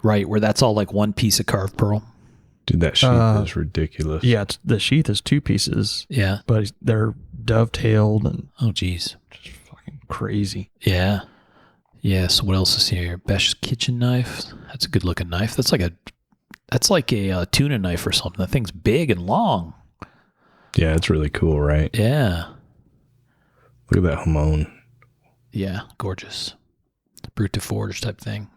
Right, where that's all like one piece of carved pearl. Dude, that sheath is ridiculous. Yeah, the sheath is 2 pieces, Yeah. but they're dovetailed and Oh, geez. just fucking crazy. Yeah. Yeah, so what else is here? Besh's kitchen knife. That's a good looking knife. That's like a tuna knife or something. That thing's big and long. Yeah, it's really cool, right? Yeah. Look at that Hamon. Yeah, gorgeous. Brute to forge type thing.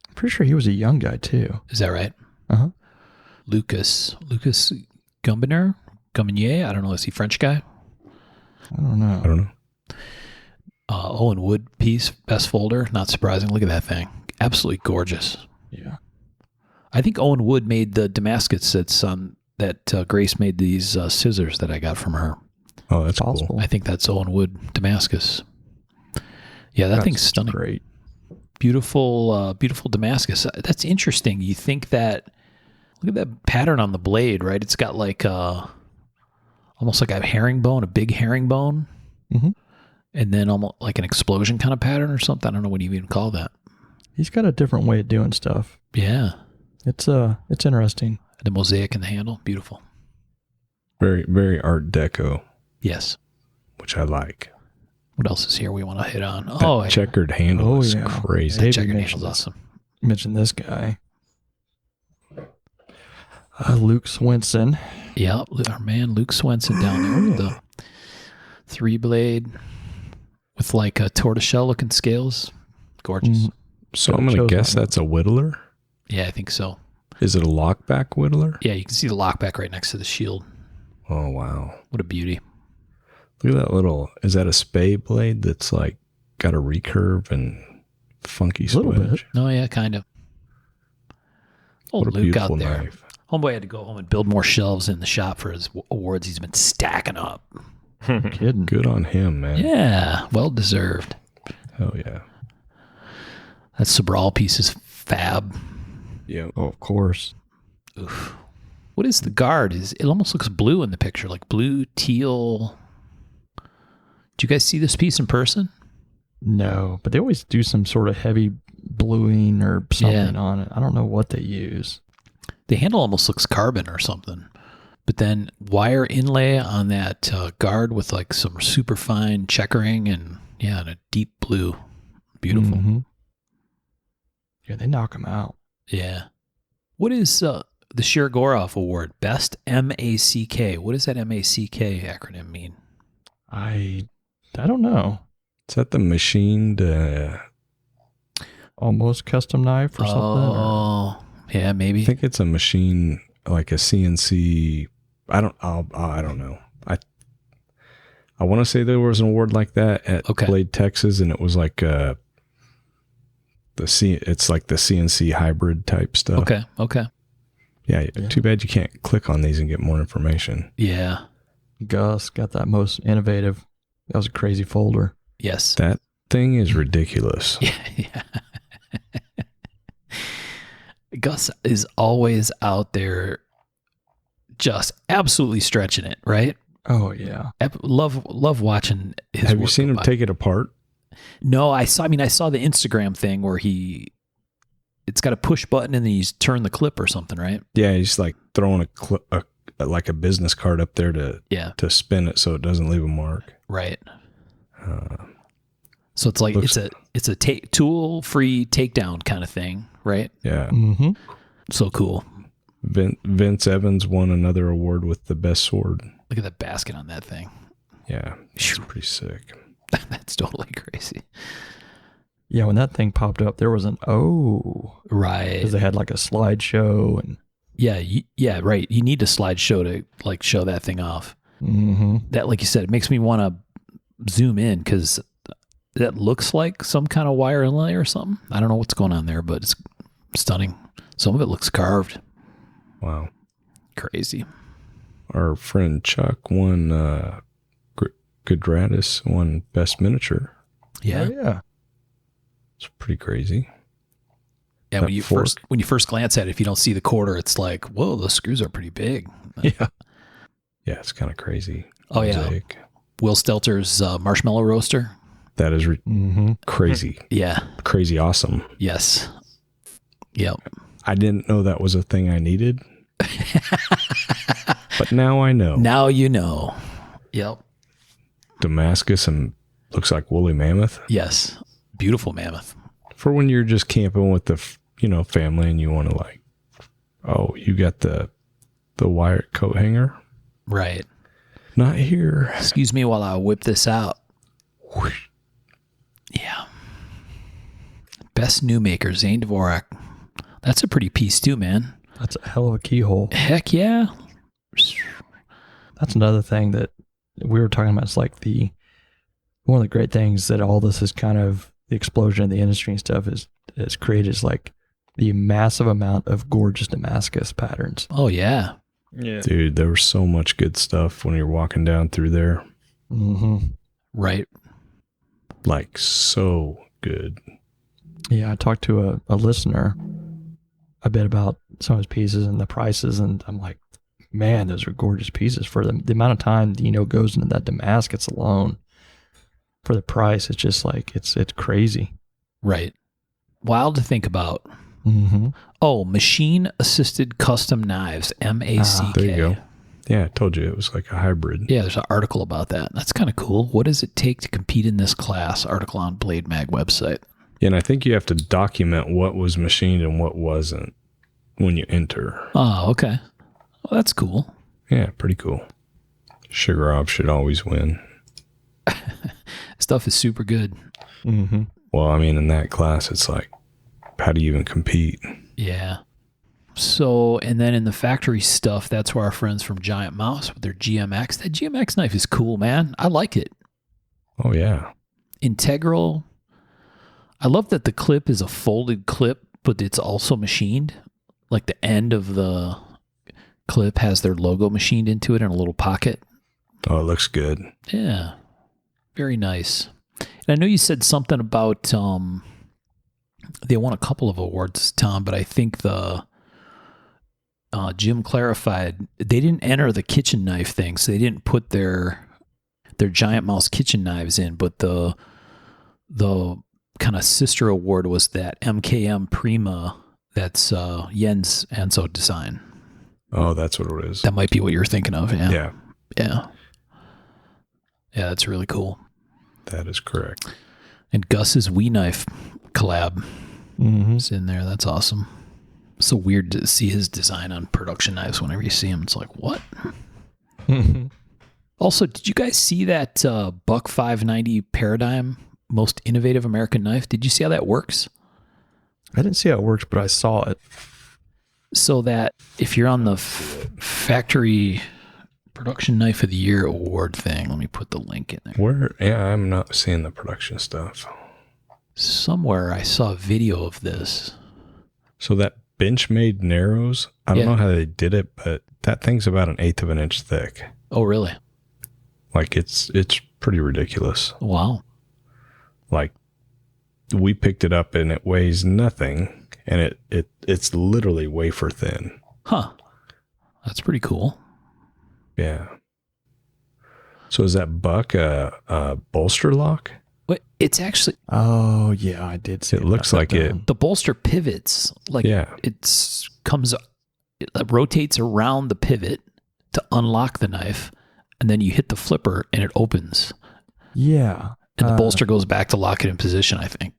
I'm pretty sure he was a young guy too. Is that right? Uh-huh. Lucas Gumbiner? Gumbinier? I don't know. Is he French guy? I don't know. I don't know. Owen Wood piece, best folder. Not surprising. Look at that thing. Absolutely gorgeous. Yeah. I think Owen Wood made the Damascus that Grace made these scissors that I got from her. Oh, that's Possible. cool. I think that's Owen Wood Damascus. Yeah, that That's thing's stunning. Great. Beautiful Damascus. That's interesting. You think that, look at that pattern on the blade, right? It's got like almost like a herringbone, a big herringbone, Mhm. and then almost like an explosion kind of pattern or something. I don't know what you even call that. He's got a different way of doing stuff. Yeah. It's interesting. The mosaic in the handle. Beautiful. Very, very Art Deco, Yes. which I like. What else is here we want to hit on? That Oh, checkered handle Oh, is yeah. crazy. Hey, that checker Maybe handle's awesome. Mention this guy. Luke Swenson. Yeah, our man Luke Swenson down there with the 3-blade with like a tortoiseshell looking scales. Gorgeous. Mhm. So I'm going to Shows guess on it. that's a whittler. Yeah, I think so. Is it a lockback whittler? Yeah, you can see the lockback right next to the shield. Oh, wow. What a beauty. Look at that little, is that a spay blade that's like got a recurve and funky A little swedge? bit. Oh, yeah, kind of. Old What a Luke beautiful out there. knife. Homeboy had to go home and build more shelves in the shop for his awards he's been stacking up. Kidding. Good on him, man. Yeah, well deserved. Hell yeah. That Sobral piece is fab. Yeah. Oh, of course. Oof. What is the guard? It almost looks blue in the picture, like blue, teal. Do you guys see this piece in person? No, but they always do some sort of heavy bluing or something Yeah. on it. I don't know what they use. The handle almost looks carbon or something. But then wire inlay on that guard with like some super fine checkering and and a deep blue. Beautiful. Mhm. Yeah, they knock them out. Yeah. What is the Shirogorov Award? Best MACK. What does that MACK acronym mean? I don't know. Is that the machined? Almost custom knife or something. or- Oh, yeah, maybe. I think it's a machine, like a CNC. I don't know. I want to say there was an award like that at Okay. Blade, Texas, and it was like it's like the CNC hybrid type stuff. Okay. Yeah. Yeah. Too bad you can't click on these and get more information. Yeah. Gus got that most innovative. That was a crazy folder. Yes. That thing is ridiculous. Yeah. Gus is always out there just absolutely stretching it, right? Oh yeah. Love watching his Have you work seen go him by. take it apart? No, I saw the Instagram thing where it's got a push button and then he's turn the clip or something, right? Yeah, he's like throwing like a business card up there Yeah, to spin it so it doesn't leave a mark. right. Uh, So it's like Looks- it's a tool-free takedown kind of thing, right? yeah. Mm-hmm. So cool. Vince Evans won another award with the best sword. Look at that basket on that thing. Yeah, it's Phew. pretty sick. That's totally crazy. Yeah, when that thing popped up, there was an Right. because they had like a slideshow and Yeah, right. You need a slideshow to like show that thing off. Mm-hmm. That, like you said, it makes me want to zoom in because that looks like some kind of wire inlay or something. I don't know what's going on there, but it's stunning. Some of it looks carved. Wow. Crazy. Our friend Chuck won, Goodradis won Best Miniature. Yeah. Oh, yeah. It's pretty crazy. Yeah, That when you first glance at it, if you don't see the quarter, it's like, whoa, the screws are pretty big. Yeah. Yeah, it's kind of crazy. Oh, yeah. Mosaic. Will Stelter's marshmallow roaster. That is Mm-hmm. crazy. Yeah. Crazy awesome. Yes. Yep. I didn't know that was a thing I needed. But now I know. Now you know. Yep. Damascus and looks like woolly mammoth. Yes. Beautiful mammoth. For when you're just camping with the, family and you want to like, oh, you got the wire coat hanger? Right. Not here. Excuse me while I whip this out. Yeah. Best new maker, Zane Dvorak. That's a pretty piece too, man. That's a hell of a keyhole. Heck yeah. That's another thing that we were talking about. It's like one of the great things that all this is kind of the explosion in the industry and stuff is created is like the massive amount of gorgeous Damascus patterns. Oh, yeah. Yeah. Dude, there was so much good stuff when you're walking down through there. Mm-hmm. Right. Like, so good. Yeah, I talked to a listener a bit about some of his pieces and the prices, and I'm like, man, those are gorgeous pieces for them. The amount of time goes into that Damascus alone for the price. It's just like it's crazy. Right. Wild to think about. Mm-hmm. Oh, machine assisted custom knives, MACK. There you go. Yeah, I told you it was like a hybrid. Yeah, there's an article about that. That's kind of cool. What does it take to compete in this class? Article on Blade Mag website. Yeah, and I think you have to document what was machined and what wasn't when you enter. Oh, okay. Well, that's cool. Yeah, pretty cool. Sugar Ob should always win. Stuff is super good. Mm-hmm. Well, I mean, in that class, it's like, how do you even compete? Yeah. So, and then in the factory stuff, that's where our friends from Giant Mouse with their GMX. That GMX knife is cool, man. I like it. Oh, yeah. Integral. I love that the clip is a folded clip, but it's also machined. Like the end of the clip has their logo machined into it in a little pocket. Oh, it looks good. Yeah. Very nice. And I know you said something about they won a couple of awards, Tom, but I think the Jim clarified they didn't enter the kitchen knife thing, so they didn't put their Giant Mouse kitchen knives in, but the kind of sister award was that MKM Prima that's Jens Anso design. Oh, that's what it is. That might be what you're thinking of. Yeah. Yeah, Yeah. Yeah, that's really cool. that is correct. And Gus's Wee Knife collab Mm-hmm. is in there. That's awesome. So weird to see his design on production knives whenever you see him. It's like, what? Mm-hmm. Also, did you guys see that Buck 590 Paradigm most innovative American knife? Did you see how that works? I didn't see how it works, but I saw it. So that if you're on the factory production knife of the year award thing, let me put the link in there. Where? Yeah, I'm not seeing the production stuff. Somewhere I saw a video of this. So that Benchmade Narrows, I don't Yeah. know how they did it, but that thing's about 1/8 of an inch thick. Oh, really? Like it's pretty ridiculous. Wow. Like we picked it up and it weighs nothing, and it's literally wafer thin. Huh. That's pretty cool. Yeah. So is that Buck a bolster lock? But it's actually, Oh, yeah, I did see It looks like it. the bolster pivots. Like Yeah. it rotates around the pivot to unlock the knife, and then you hit the flipper and it opens. Yeah. And the bolster goes back to lock it in position, I think.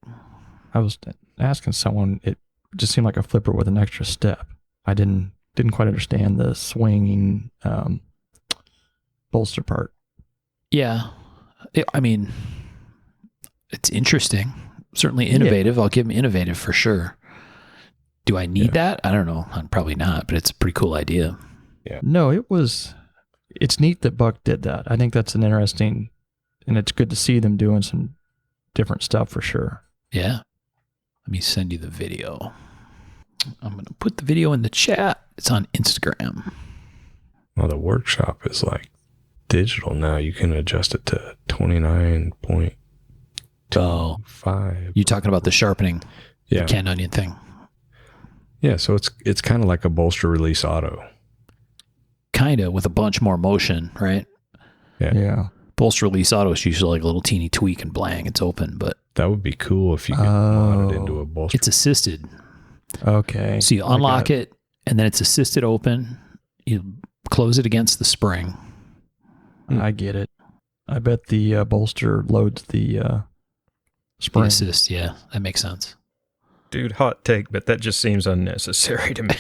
I was asking someone, it just seemed like a flipper with an extra step. I didn't quite understand the swinging bolster part. Yeah. I mean, it's interesting. Certainly innovative. I'll give them innovative for sure. Do I need that? I don't know. Probably not, but it's a pretty cool idea. No, it was it's neat that Buck did that. I think that's an interesting, and it's good to see them doing some different stuff for sure. Yeah. Let me send you the video. I'm going to put the video in the chat. It's on Instagram. Well, the workshop is like digital now. You can adjust it to 29.25. Oh, you talking about the sharpening, Yeah. the canned onion thing? Yeah, so it's kind of like a bolster release auto. Kind of, with a bunch more motion, right? Yeah. Bolster release auto is usually like a little teeny tweak and blang, it's open, but That would be cool if you could mod it into a bolster. it's assisted. Okay. So you unlock it, and then it's assisted open. You close it against the spring. I get it. I bet the bolster loads the The spring. assist, yeah, that makes sense. Dude, hot take, but that just seems unnecessary to me.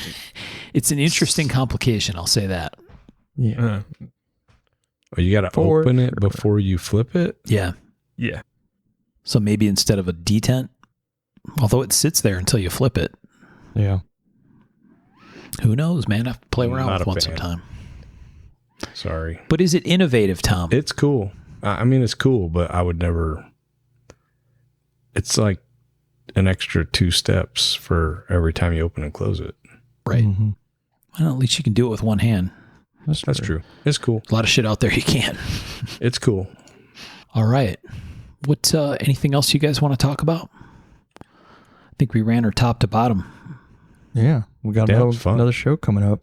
It's an interesting complication, I'll say that. Yeah. Oh, you got to For open it sure. before you flip it? Yeah. Yeah. So maybe instead of a detent, although it sits there until you flip it, Yeah. who knows, man? I have to play around Not with a one fan. sometime. Sorry. But is it innovative, Tom? It's cool. I mean, it's cool, but I would never. It's like an extra 2 steps for every time you open and close it. right. Mhm. Well, at least you can do it with one hand. That's true. It's cool. A lot of shit out there you can't. It's cool. All right. What? Anything else you guys want to talk about? I think we ran her top to bottom. Yeah. We got Yeah, it was fun. another show coming up.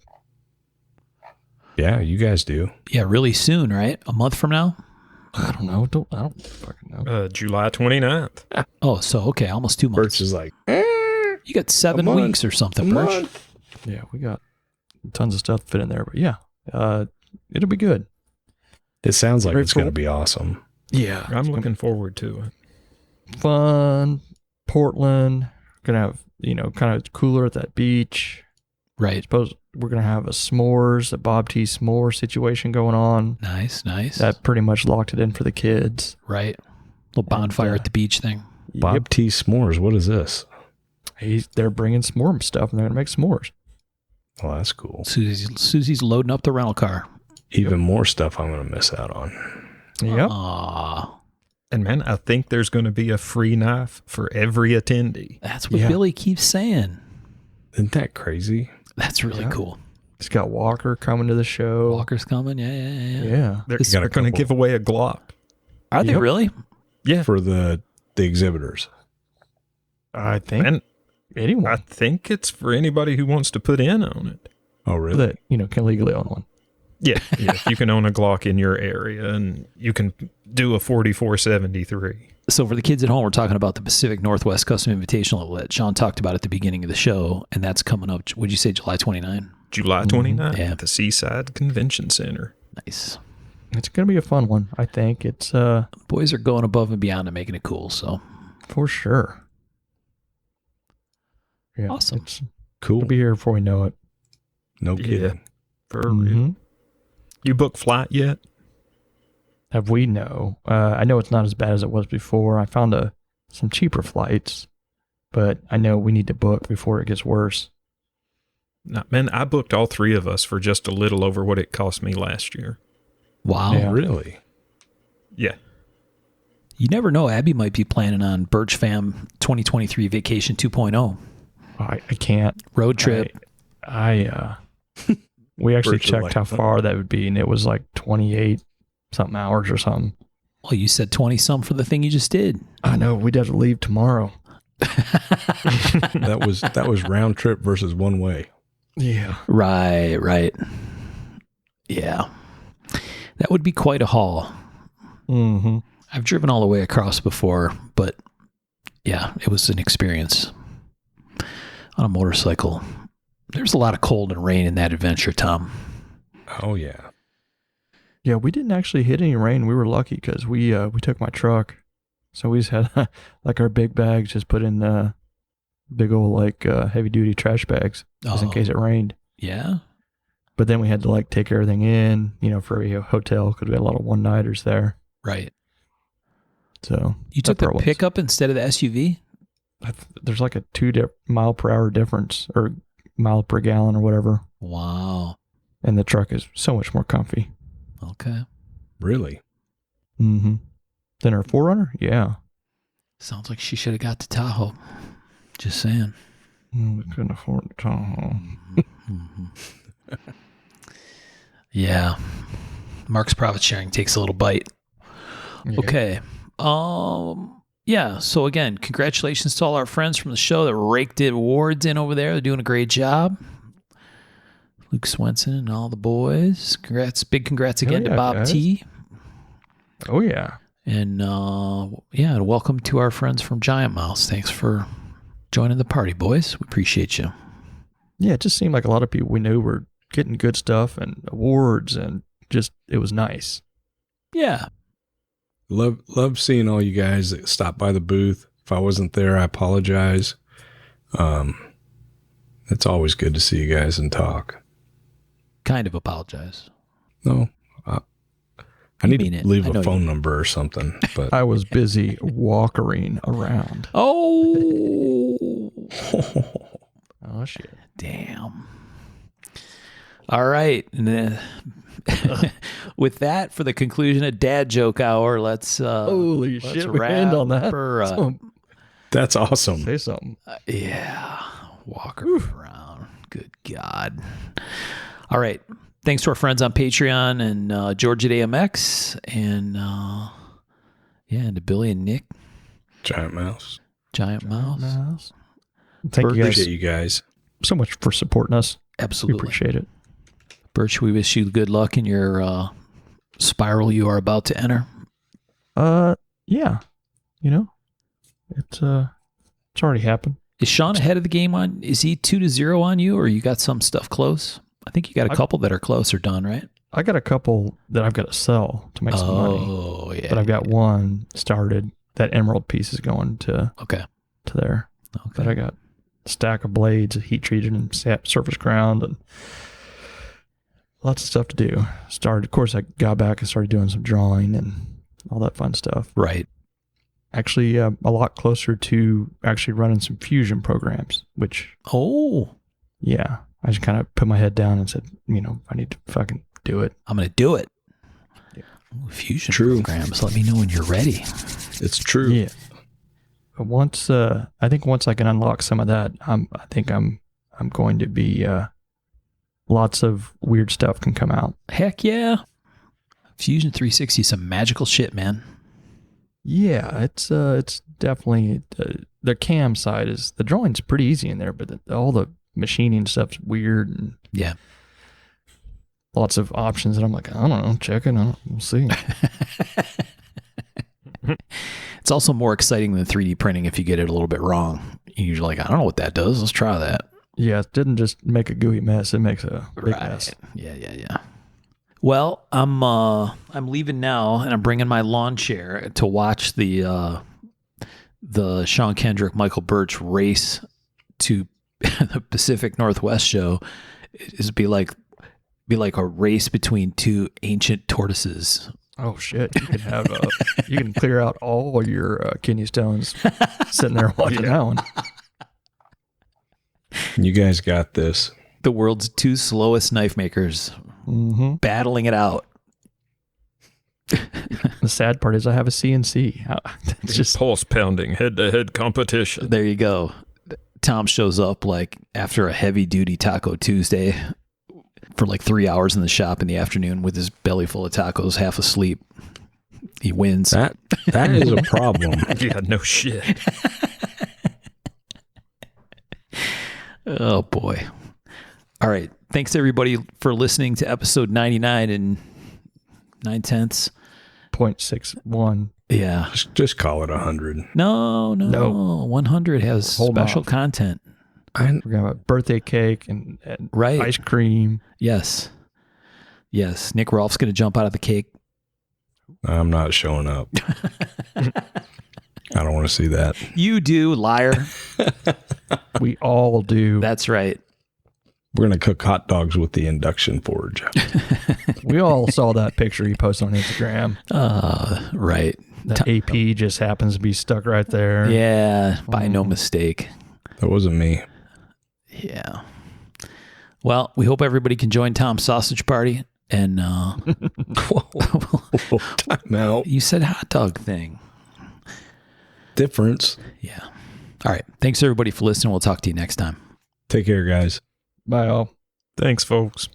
Yeah, you guys do. Yeah, really soon, right? A month from now? I don't know. I don't fucking know. July 29th. Oh, so okay, almost 2 months. Birch is like, You got 7 month. weeks or something, Birch. Yeah, we got tons of stuff to fit in there, but yeah, it'll be good. it sounds like Very it's going to cool. be awesome. Yeah, I'm looking forward to it. fun. Portland, gonna have kind of cooler at that beach. Right. Suppose we're gonna have a Bob T s'more situation going on. Nice, nice. That pretty much locked it in for the kids. right. Little bonfire And, at the beach thing. Bob T. S'mores. What is this? They're bringing s'more stuff, and they're gonna make s'mores. Oh, that's cool. Susie's loading up the rental car. Even more stuff I'm going to miss out on. Yep. Aw, And man, I think there's going to be a free knife for every attendee. that's what Yeah. Billy keeps saying. Isn't that crazy? That's really Yeah. cool. It's got Walker coming to the show. Walker's coming. Yeah. Yeah. They're, This- got a they're going to couple. give away a Glock. Are they Yep. really? Yeah. For the exhibitors. I think And anyone I think it's for anybody who wants to put in on it. Oh, really? that can legally own one. Yeah. If you can own a Glock in your area and you can do a 4473. So for the kids at home, we're talking about the Pacific Northwest Custom Invitational that Sean talked about at the beginning of the show, and that's coming up. Would you say July 29? July 29th Yeah. at the Seaside Convention Center. Nice. It's gonna be a fun one. I think it's Boys are going above and beyond and making it cool. So for sure. Yeah, Awesome. Cool. It'll be here before we know it. No Yeah. kidding. For real. Mhm. You booked flight yet? Have we? No. I know it's not as bad as it was before. I found some cheaper flights, but I know we need to book before it gets worse. No, man, I booked all 3 of us for just a little over what it cost me last year. wow. Yeah. Really? Yeah. You never know. Abby might be planning on Birch Fam 2023 Vacation 2.0 I can't. road trip. We actually Birch is checked like, how far that would be, and it was like 28 something hours or something. Well, you said 20 some for the thing you just did. I know we'd have to leave tomorrow. That was round trip versus one way. Yeah. Right. Yeah. That would be quite a haul. Mm-hmm. I've driven all the way across before, but yeah, it was an experience on a motorcycle. There's a lot of cold and rain in that adventure, Tom. Oh, yeah. Yeah, we didn't actually hit any rain. We were lucky because we took my truck, so we just had like our big bags just put in big old heavy duty trash bags just in Oh. case it rained. Yeah. But then we had to take everything in, for a hotel because we had a lot of one nighters there. Right. So You took the problems. pickup instead of the SUV? there's like a 2 mile per hour difference or mile per gallon or whatever, Wow. and the truck is so much more comfy. Okay. Really? Mm-hmm. Then her 4Runner? Yeah. Sounds like she should have got to Tahoe. Just saying. We couldn't afford Tahoe. Yeah. Mark's profit sharing takes a little bite. Yeah. Okay. Yeah. So again, congratulations to all our friends from the show that raked it awards in over there. They're doing a great job. Luke Swenson and all the boys. Congrats. Big congrats again to Bob guys. T. Oh, yeah. And and welcome to our friends from Giant Mouse. Thanks for joining the party, boys. We appreciate you. Yeah, it just seemed like a lot of people we knew were getting good stuff and awards, and just, it was nice. Yeah. Love seeing all you guys that stopped by the booth. If I wasn't there, I apologize. It's always good to see you guys and talk. Kind of apologize. No, I need mean to it. leave I know a phone you- number or something. But I was busy walkering around. Oh. Oh, shit. Damn. All right. And then with that, for the conclusion of Dad Joke Hour, let's Holy let's shit, we end on that. her, that's awesome. Say something. yeah, walk her around. Good God. All right. Thanks to our friends on Patreon and George at AMX and and to Billy and Nick, Giant Mouse. Giant Mouse. Mouse. Thank you guys Appreciate you guys. so much for supporting us. We Absolutely. appreciate it. Birch, we wish you good luck in your spiral you are about to enter. Yeah. You know, it's already happened. Is Sean ahead of the game on? Is he 2-0 on you, or you got some stuff close? I think you got a couple that are close or done, right? I got a couple that I've got to sell to make some money, Oh, yeah. but I've got one started. That emerald piece is going to Okay. there. Okay. But I got a stack of blades, heat treated and surface ground, and lots of stuff to do. Of course, I got back and started doing some drawing and all that fun stuff. Right. Actually, a lot closer to actually running some fusion programs, which, Oh, yeah, I just kind of put my head down and said, I need to fucking do it. I'm going to do it. Yeah. Ooh, fusion True. programs. Let me know when you're ready. It's true. Yeah. But once, I think once I can unlock some of that, I think I'm going to be, lots of weird stuff can come out. Heck yeah. Fusion 360 is some magical shit, man. Yeah, it's definitely the cam side is the drawing's pretty easy in there, but all the machining stuff's weird and Yeah. lots of options. And I'm like, I don't know, check it out, we'll see. It's also more exciting than 3D printing if you get it a little bit wrong. You're like, I don't know what that does. Let's try that. Yeah, it didn't just make a gooey mess; it makes a big mess. Yeah. Well, I'm leaving now, and I'm bringing my lawn chair to watch the Sean Kendrick Michael Birch race to the Pacific Northwest show. It'd be like a race between two ancient tortoises. Oh shit! You can have you can clear out all your kidney stones sitting there watching that one. You guys got this. The world's two slowest knife makers Mm-hmm. battling it out. The sad part is I have a CNC. It's just pulse pounding head-to-head competition. There you go. Tom shows up like after a heavy duty Taco Tuesday for like 3 hours in the shop in the afternoon with his belly full of tacos, half asleep. He wins. That is a problem. Yeah, no shit. Oh boy. All right. Thanks everybody for listening to episode 99 and 9/10. 0.61. Yeah. Just call it 100. No. No. 100 has Hold special off. content. We're gonna have a birthday cake and Right. ice cream. Yes. Nick Rolf's going to jump out of the cake. I'm not showing up. I don't want to see that. You do, liar. We all do. That's right. We're going to cook hot dogs with the induction forge. We all saw that picture he posted on Instagram. Right. That AP just happens to be stuck right there. Yeah, by no mistake. That wasn't me. Yeah. Well, we hope everybody can join Tom's sausage party And Whoa, time out. you said hot dog thing. Difference. Yeah. All right. Thanks everybody for listening. We'll talk to you next time. Take care, guys. Bye, all. Thanks, folks.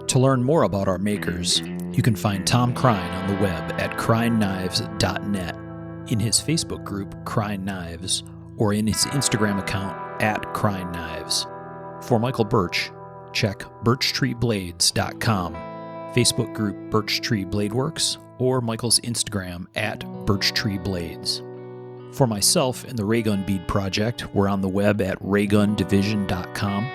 To learn more about our makers, you can find Tom Crine on the web at crineknives.net, in his Facebook group, Crine Knives, or in his Instagram account, at Crine Knives. For Michael Birch, check birchtreeblades.com, Facebook group Birch Tree Blade Works, or Michael's Instagram at birchtreeblades. For myself and the Raygun Bead Project, we're on the web at raygundivision.com.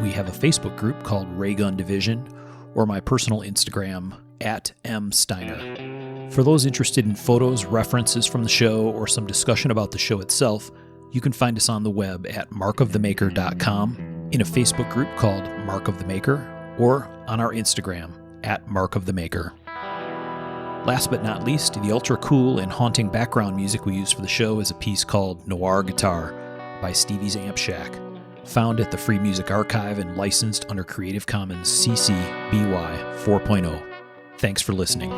We have a Facebook group called Raygun Division, or my personal Instagram, at msteiner. For those interested in photos, references from the show, or some discussion about the show itself, you can find us on the web at markofthemaker.com, in a Facebook group called Mark of the Maker, or on our Instagram, at Mark of the Maker. Last but not least, the ultra cool and haunting background music we use for the show is a piece called Noir Guitar by Stevie's Amp Shack, found at the Free Music Archive and licensed under Creative Commons CC BY 4.0. Thanks for listening.